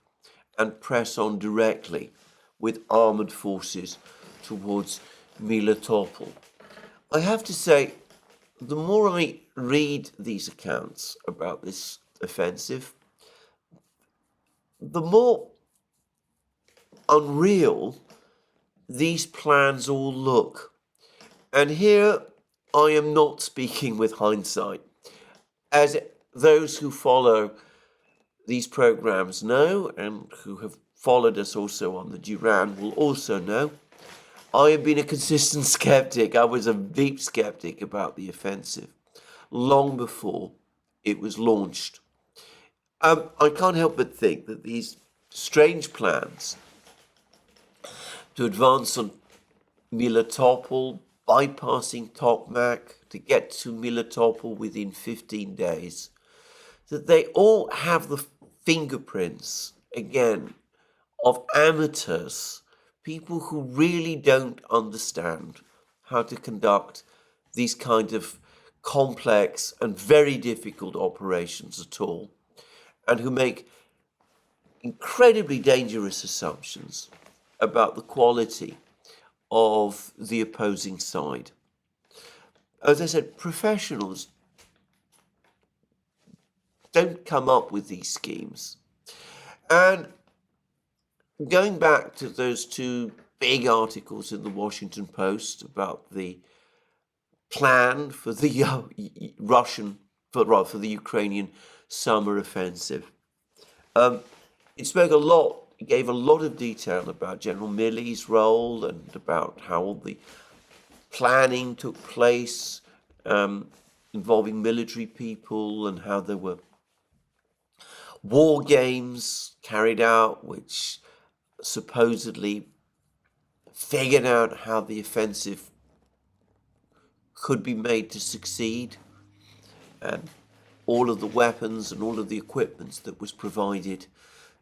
and press on directly with armored forces towards Melitopol. I have to say, the more I read these accounts about this offensive, the more unreal these plans all look. And here I am not speaking with hindsight. As those who follow these programs know, and who have followed us also on the Duran will also know, I have been a consistent skeptic. I was a deep skeptic about the offensive long before it was launched. I can't help but think that these strange plans to advance on Melitopol, bypassing Tokmak, to get to Melitopol within 15 days, that they all have the fingerprints, again, of amateurs, people who really don't understand how to conduct these kind of complex and very difficult operations at all, and who make incredibly dangerous assumptions about the quality of the opposing side. As I said, professionals don't come up with these schemes. And going back to those two big articles in the Washington Post about the plan for the for the Ukrainian summer offensive, it spoke a lot. It gave a lot of detail about General Milley's role and about how all the planning took place, involving military people, and how there were war games carried out which supposedly figured out how the offensive could be made to succeed, and all of the weapons and all of the equipment that was provided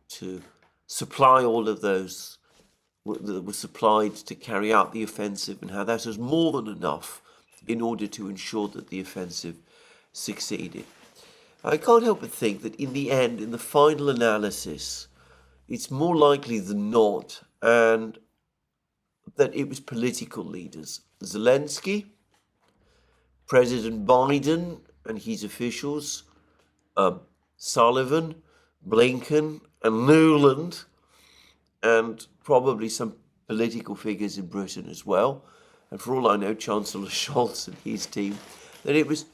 to supply all of those that were supplied to carry out the offensive, and how that was more than enough in order to ensure that the offensive succeeded. I can't help but think that in the end, in the final analysis, it's more likely than not, and that it was political leaders. Zelensky, President Biden and his officials, Sullivan, Blinken, and Nuland, and probably some political figures in Britain as well, and for all I know, Chancellor Scholz and his team, that it was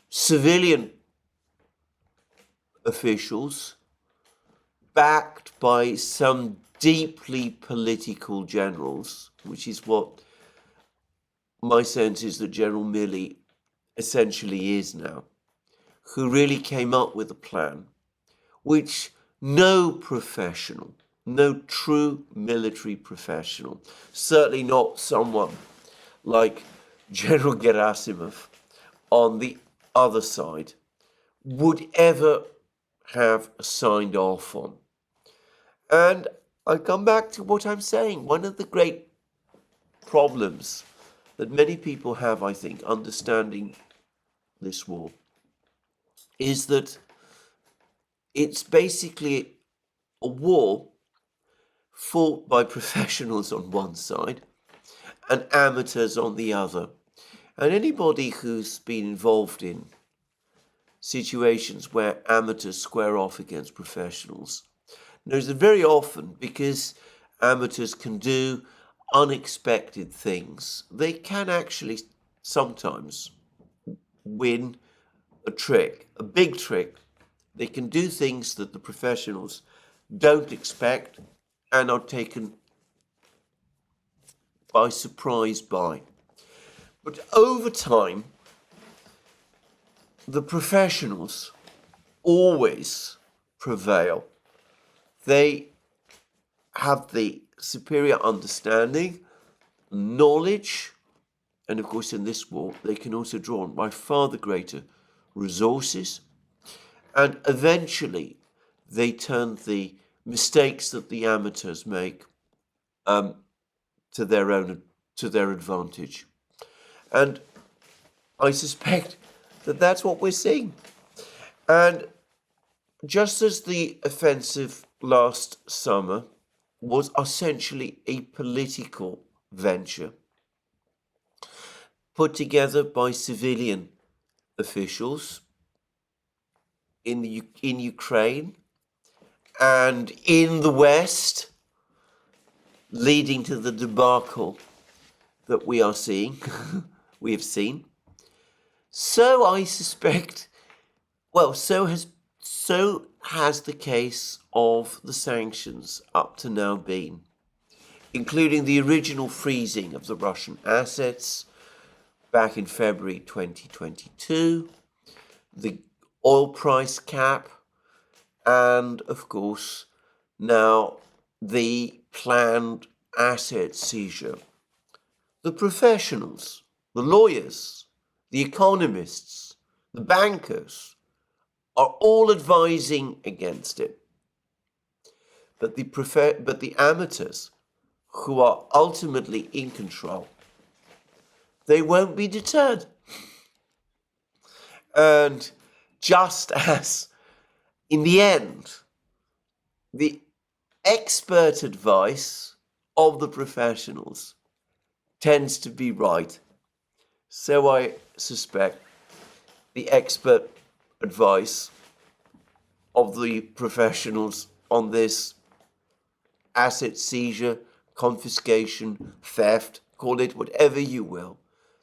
civilian officials backed by some deeply political generals, which is what my sense is that General Milley essentially is now, who really came up with a plan which no professional, no true military professional, certainly not someone like General Gerasimov on the other side, would ever have signed off on. And I come back to what I'm saying. One of the great problems that many people have, I think, understanding this war, is that it's basically a war fought by professionals on one side and amateurs on the other. And anybody who's been involved in situations where amateurs square off against professionals knows that very often, because amateurs can do unexpected things, they can actually sometimes win a trick, a big trick. They can do things that the professionals don't expect and are taken by surprise by. But over time, the professionals always prevail. They have the superior understanding, knowledge, and of course in this war they can also draw on by far the greater resources, and eventually they turn the mistakes that the amateurs make to their advantage. And I suspect that that's what we're seeing. And just as the offensive last summer was essentially a political venture put together by civilian officials in Ukraine and in the West, leading to the debacle that we are seeing, we have seen. So I suspect, well, so has the case of the sanctions up to now been, including the original freezing of the Russian assets back in February 2022, the oil price cap, and of course now the planned asset seizure. The professionals, the lawyers, the economists, the bankers are all advising against it. But the amateurs, who are ultimately in control, they won't be deterred. And just as in the end, the expert advice of the professionals tends to be right, so I suspect the expert advice of the professionals on this asset seizure, confiscation, theft, call it whatever you will,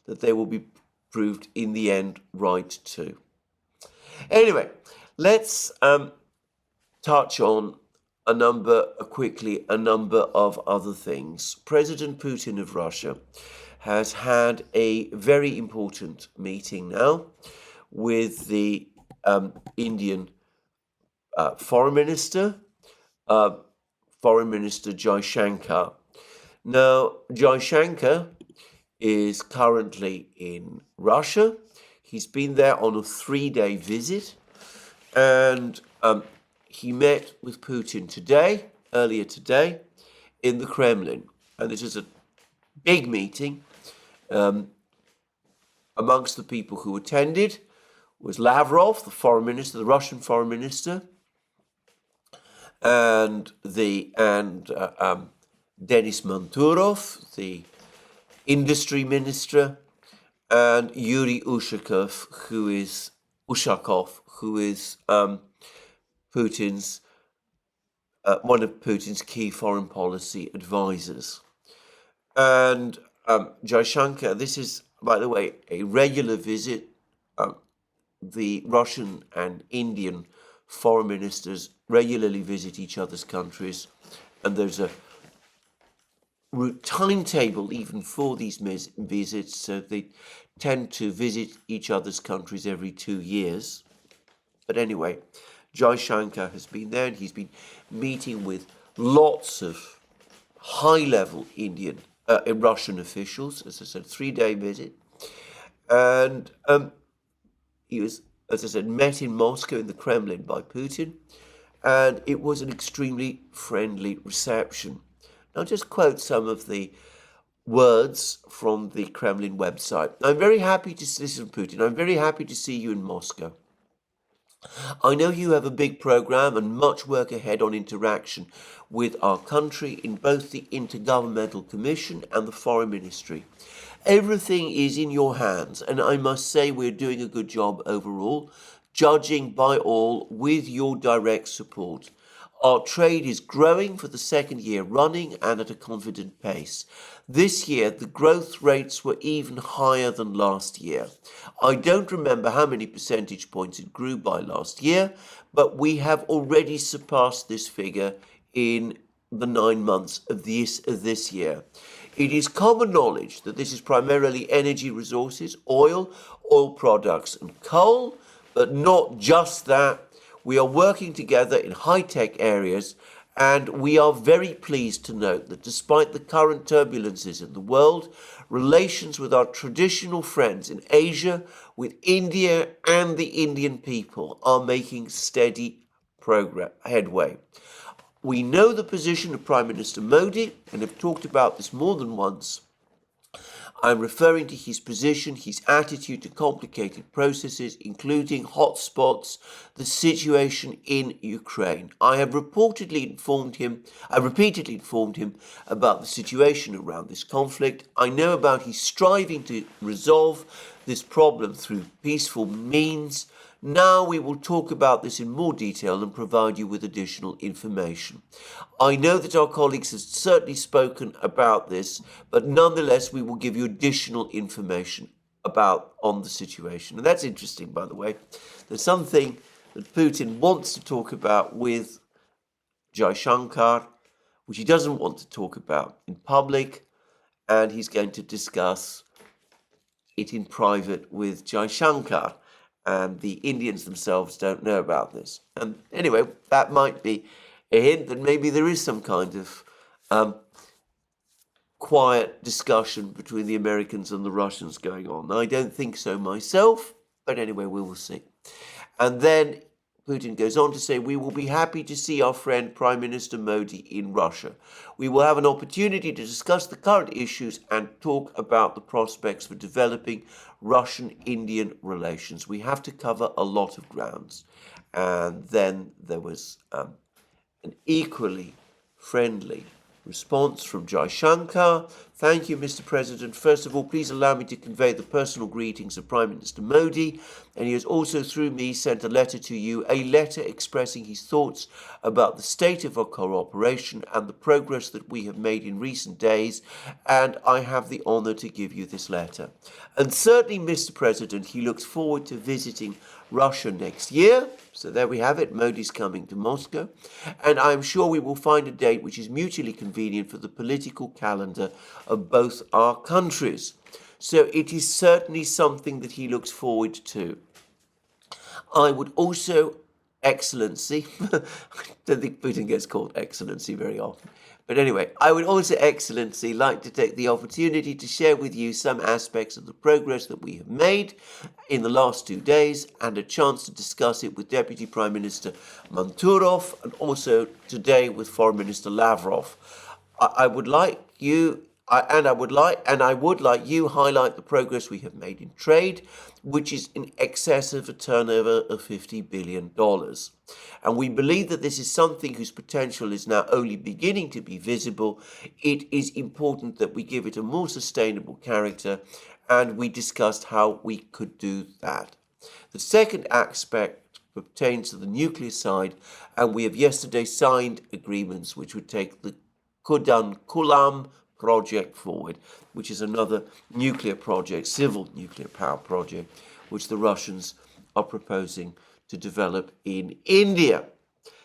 that they will be proved in the end right too. Anyway, let's touch on a number of other things. President Putin of Russia has had a very important meeting now with the Indian Foreign Minister Jaishankar. Now, Jaishankar is currently in Russia. He's been there on a 3-day visit, and he met with Putin earlier today, in the Kremlin. And this is a big meeting. Amongst the people who attended was Lavrov, the Russian foreign minister, and Denis Manturov, the industry minister, and Yuri Ushakov, who is Putin's one of Putin's key foreign policy advisors. And Jaishankar, this is, by the way, a regular visit. The Russian and Indian foreign ministers regularly visit each other's countries, and there's a timetable even for these visits, so they tend to visit each other's countries every 2 years. But anyway, Jaishankar has been there, and he's been meeting with lots of high-level Russian officials, as I said, 3-day visit. And he was, as I said, met in Moscow in the Kremlin by Putin, and it was an extremely friendly reception. I'll just quote some of the words from the Kremlin website. I'm very happy to see Putin. I'm very happy to see you in Moscow. I know you have a big program and much work ahead on interaction with our country in both the Intergovernmental Commission and the Foreign Ministry. Everything is in your hands, and I must say we're doing a good job overall, judging by all with your direct support. Our trade is growing for the second year running and at a confident pace. This year, the growth rates were even higher than last year. I don't remember how many percentage points it grew by last year, but we have already surpassed this figure in the 9 months of this year. It is common knowledge that this is primarily energy resources, oil products and coal, but not just that. We are working together in high-tech areas, and we are very pleased to note that despite the current turbulences in the world, relations with our traditional friends in Asia, with India and the Indian people are making steady headway. We know the position of Prime Minister Modi and have talked about this more than once. I'm referring to his position, his attitude to complicated processes, including hotspots, the situation in Ukraine. I have repeatedly informed him about the situation around this conflict. I know about his striving to resolve this problem through peaceful means. Now we will talk about this in more detail and provide you with additional information. I know that our colleagues have certainly spoken about this, but nonetheless we will give you additional information on the situation. And that's interesting, by the way. There's something that Putin wants to talk about with Jaishankar, which he doesn't want to talk about in public, and he's going to discuss it in private with Jaishankar. And the Indians themselves don't know about this. And anyway, that might be a hint that maybe there is some kind of quiet discussion between the Americans and the Russians going on. I don't think so myself, but anyway, we will see. And then Putin goes on to say, we will be happy to see our friend Prime Minister Modi in Russia. We will have an opportunity to discuss the current issues and talk about the prospects for developing Russian-Indian relations. We have to cover a lot of grounds. And then there was an equally friendly response from Jaishankar. Thank you, Mr. President. First of all, please allow me to convey the personal greetings of Prime Minister Modi. And he has also, through me, sent a letter to you, a letter expressing his thoughts about the state of our cooperation and the progress that we have made in recent days. And I have the honor to give you this letter. And certainly, Mr. President, he looks forward to visiting Russia next year. So there we have it. Modi's coming to Moscow. And I'm sure we will find a date which is mutually convenient for the political calendar of both our countries. So it is certainly something that he looks forward to. I would also, Excellency, I don't think Putin gets called Excellency very often. But anyway, I would also, Excellency, like to take the opportunity to share with you some aspects of the progress that we have made in the last 2 days and a chance to discuss it with Deputy Prime Minister Manturov and also today with Foreign Minister Lavrov. I would like you highlight the progress we have made in trade, which is in excess of a turnover of $50 billion. And we believe that this is something whose potential is now only beginning to be visible. It is important that we give it a more sustainable character, and we discussed how we could do that. The second aspect pertains to the nuclear side, and we have yesterday signed agreements which would take the Kulam project forward, which is another nuclear project, civil nuclear power project, which the Russians are proposing to develop in India.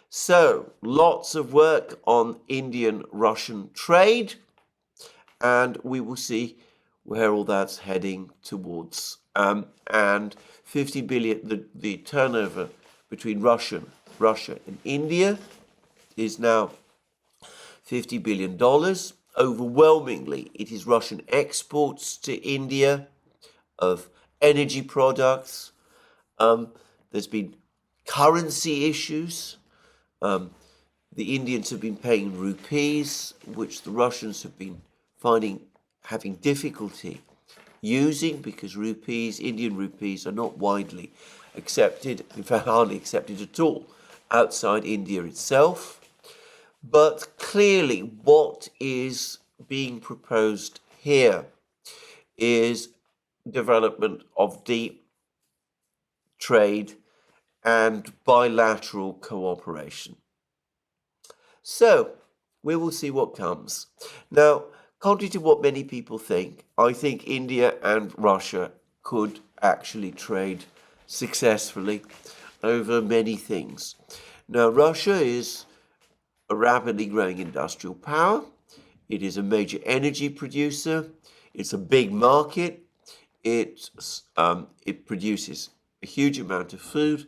So, lots of work on Indian-Russian trade, and we will see where all that's heading towards. And 50 billion, the turnover between Russia and India is now $50 billion. Overwhelmingly, it is Russian exports to India of energy products. There's been currency issues. The Indians have been paying rupees, which the Russians have been having difficulty using because Indian rupees, are not widely accepted, in fact hardly accepted at all, outside India itself. But clearly what is being proposed here is development of deep trade and bilateral cooperation. So we will see what comes. Now, contrary to what many people think, I think India and Russia could actually trade successfully over many things. Now, Russia is a rapidly growing industrial power. It is a major energy producer. It's a big market. It produces a huge amount of food,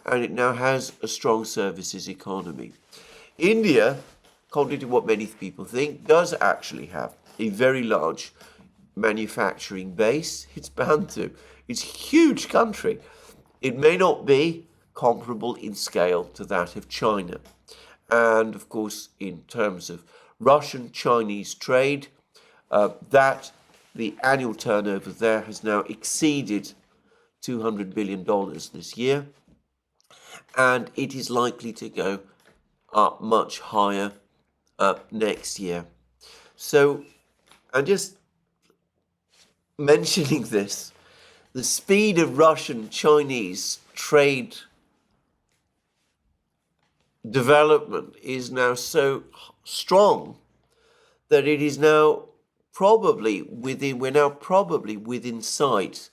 and it now has a strong services economy. India, contrary to what many people think, does actually have a very large manufacturing base. It's bound to. It's a huge country. It may not be comparable in scale to that of China. And of course, in terms of Russian-Chinese trade, that the annual turnover there has now exceeded $200 billion this year, and it is likely to go up much higher next year. So I'm just mentioning this. The speed of Russian-Chinese trade development is now so strong that it is now we're now probably within sight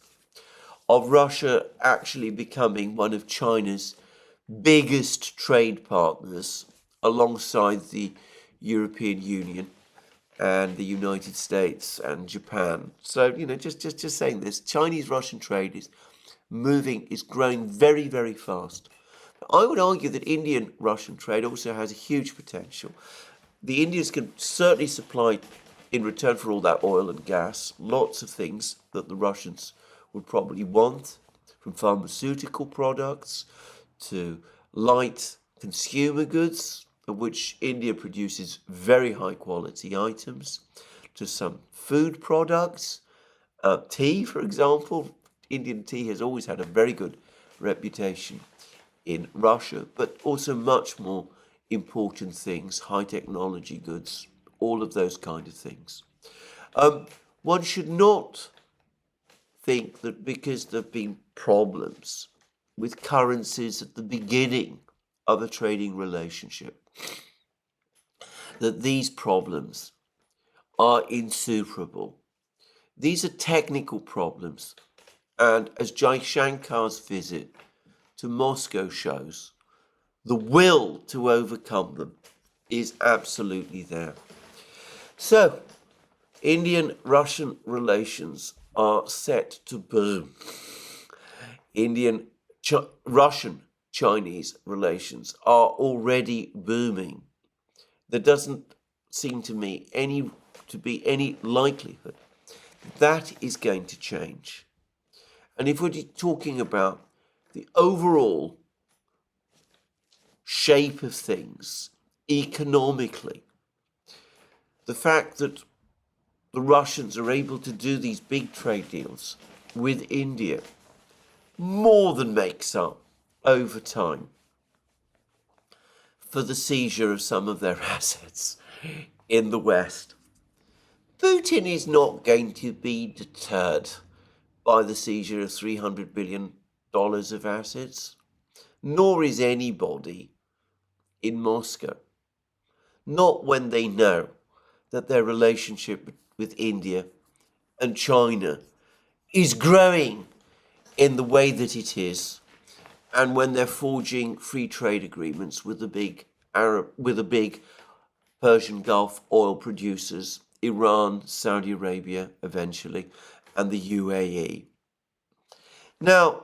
of Russia actually becoming one of China's biggest trade partners alongside the European Union and the United States and Japan. So, just saying this, Chinese-Russian trade is growing very, very fast. I would argue that Indian-Russian trade also has a huge potential. The Indians can certainly supply, in return for all that oil and gas, lots of things that the Russians would probably want, from pharmaceutical products to light consumer goods, of which India produces very high quality items, to some food products, tea, for example. Indian tea has always had a very good reputation in Russia, but also much more important things, high technology goods, all of those kind of things. One should not think that because there have been problems with currencies at the beginning of a trading relationship, that these problems are insuperable. These are technical problems, and as Jaishankar's visit to Moscow shows, the will to overcome them is absolutely there. So, Indian-Russian relations are set to boom. Russian-Chinese relations are already booming. There doesn't seem to me to be any likelihood that is going to change. And if we're talking about the overall shape of things economically, the fact that the Russians are able to do these big trade deals with India more than makes up over time for the seizure of some of their assets in the West. Putin is not going to be deterred by the seizure of $300 billion of assets, nor is anybody in Moscow. Not when they know that their relationship with India and China is growing in the way that it is, and when they're forging free trade agreements with the big Persian Gulf oil producers, Iran, Saudi Arabia eventually, and the UAE. Now,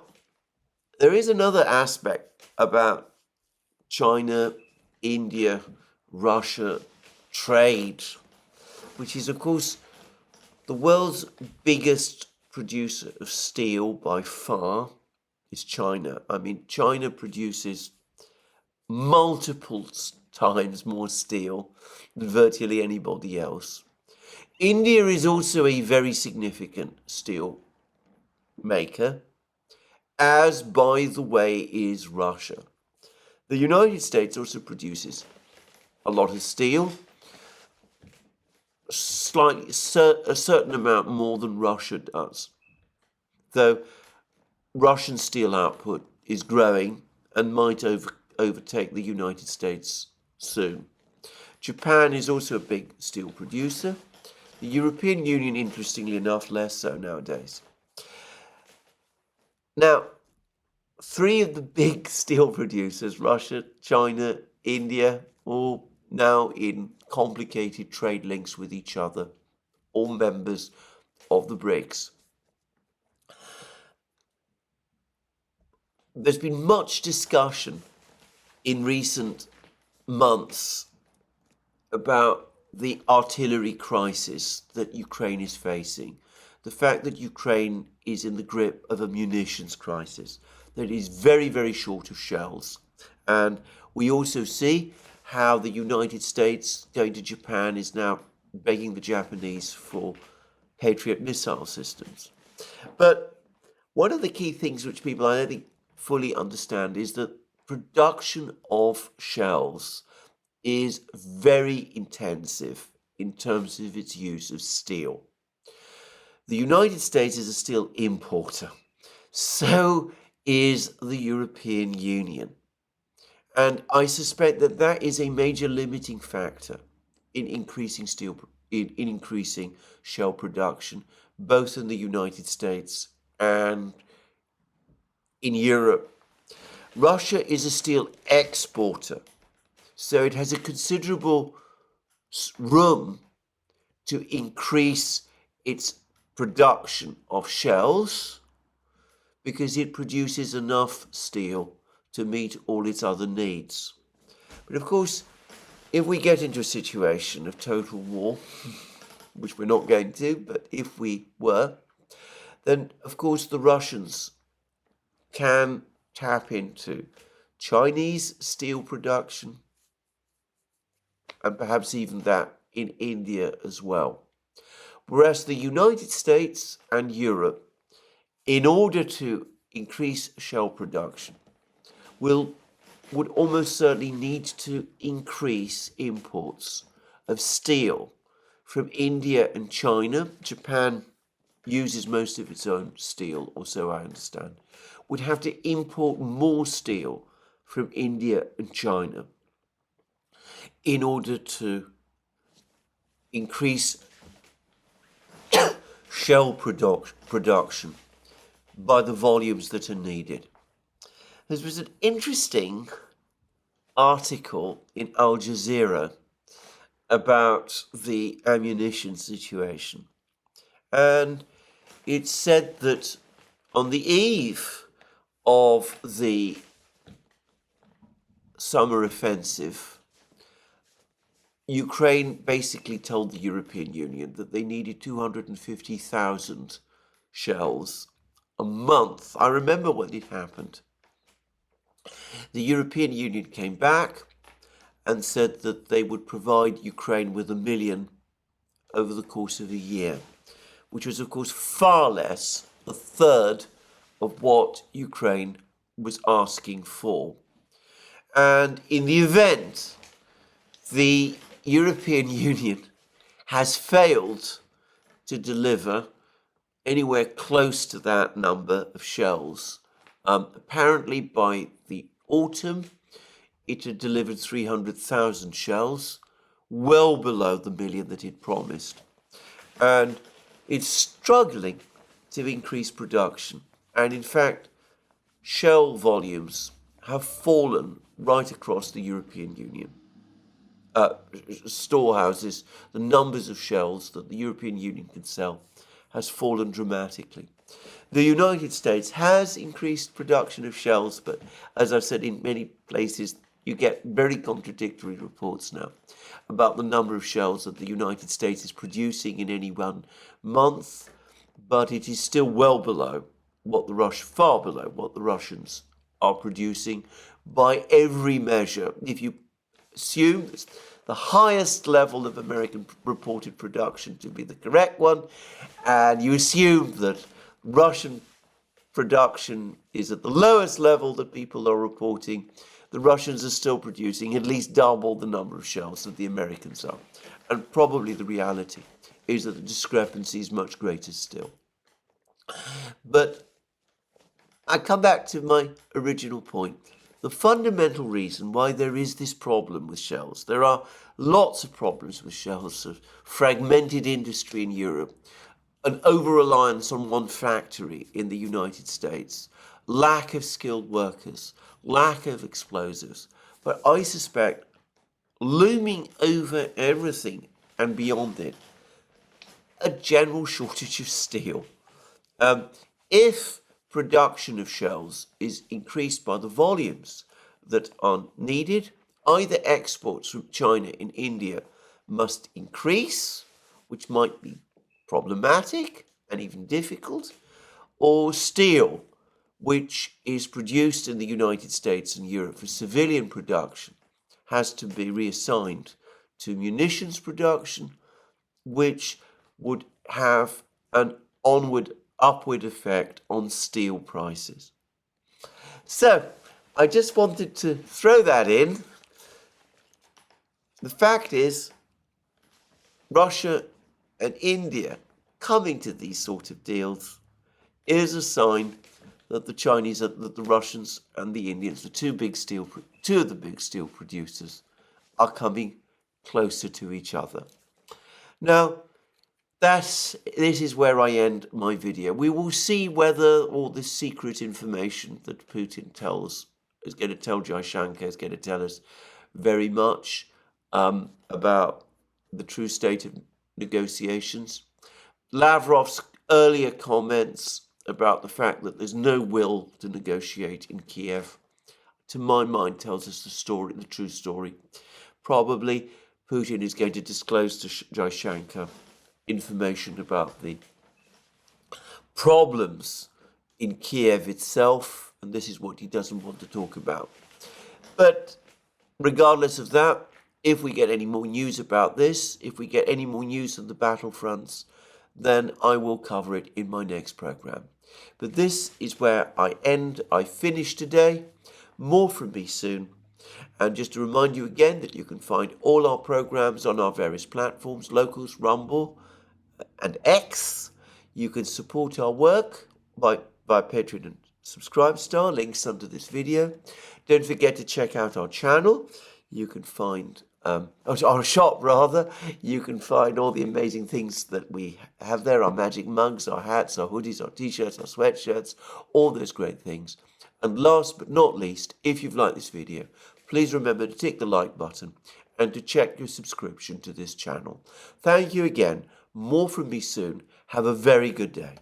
there is another aspect about China, India, Russia trade, which is, of course, the world's biggest producer of steel by far is China. I mean, China produces multiple times more steel than virtually anybody else. India is also a very significant steel maker, as, by the way, is Russia. The United States also produces a lot of steel, a certain amount more than Russia does, though Russian steel output is growing and might overtake the United States soon. Japan is also a big steel producer. The European Union, interestingly enough, less so nowadays. Now, three of the big steel producers, Russia, China, India, all now in complicated trade links with each other, all members of the BRICS. There's been much discussion in recent months about the artillery crisis that Ukraine is facing, the fact that Ukraine is in the grip of a munitions crisis, that it is very, very short of shells. And we also see how the United States, going to Japan, is now begging the Japanese for Patriot missile systems. But one of the key things which people, I don't think, fully understand is that production of shells is very intensive in terms of its use of steel. The United States is a steel importer. So is the European Union. And I suspect that that is a major limiting factor in increasing increasing shell production, both in the United States and in Europe. Russia is a steel exporter, so it has a considerable room to increase its production of shells because it produces enough steel to meet all its other needs. But of course, if we get into a situation of total war, which we're not going to, but if we were, then of course the Russians can tap into Chinese steel production and perhaps even that in India as well. Whereas the United States and Europe, in order to increase shell production, would almost certainly need to increase imports of steel from India and China. Japan uses most of its own steel, or so I understand. Would have to import more steel from India and China in order to increase shell production by the volumes that are needed. There was an interesting article in Al Jazeera about the ammunition situation. And it said that on the eve of the summer offensive, Ukraine basically told the European Union that they needed 250,000 shells a month. I remember when it happened. The European Union came back and said that they would provide Ukraine with 1 million over the course of a year, which was, of course, far less, a third of what Ukraine was asking for. And in the event, the European Union has failed to deliver anywhere close to that number of shells. Apparently by the autumn, it had delivered 300,000 shells, well below the 1 million that it promised. And it's struggling to increase production. And in fact, shell volumes have fallen right across the European Union. Storehouses, the numbers of shells that the European Union can sell has fallen dramatically. The United States has increased production of shells, but as I've said, in many places, you get very contradictory reports now about the number of shells that the United States is producing in any one month, but it is still well below far below what the Russians are producing by every measure. If you assume the highest level of American reported production to be the correct one, and you assume that Russian production is at the lowest level that people are reporting, the Russians are still producing at least double the number of shells that the Americans are. And probably the reality is that the discrepancy is much greater still. But I come back to my original point. The fundamental reason why there is this problem with shells, there are lots of problems with shells, of fragmented industry in Europe, an over-reliance on one factory in the United States, lack of skilled workers, lack of explosives. But I suspect looming over everything and beyond it, a general shortage of steel. If production of shells is increased by the volumes that are needed, either exports from China and India must increase, which might be problematic and even difficult, or steel, which is produced in the United States and Europe for civilian production, has to be reassigned to munitions production, which would have an upward effect on steel prices. So I just wanted to throw that in. The fact is, Russia and India coming to these sort of deals is a sign that the Chinese, that the Russians and the Indians, two of the big steel producers, are coming closer to each other. Now, this is where I end my video. We will see whether all this secret information that Putin is going to tell Tymoshenko, is going to tell us very much about the true state of negotiations. Lavrov's earlier comments about the fact that there's no will to negotiate in Kiev, to my mind, tells us the true story. Probably Putin is going to disclose to Tymoshenko information about the problems in Kiev itself, and this is what he doesn't want to talk about. But regardless of that, if we get any more news about this, if we get any more news on the battlefronts, then I will cover it in my next program. But this is where I finish today. More from me soon. And just to remind you again that you can find all our programs on our various platforms, Locals, Rumble, and X. You can support our work by Patreon and Subscribestar, links under this video. Don't forget to check out our channel. You can find our shop rather. You can find all the amazing things that we have there, our magic mugs, our hats, our hoodies, our t-shirts, our sweatshirts, all those great things. And last but not least, if you've liked this video, please remember to tick the like button and to check your subscription to this channel. Thank you again. More from me soon. Have a very good day.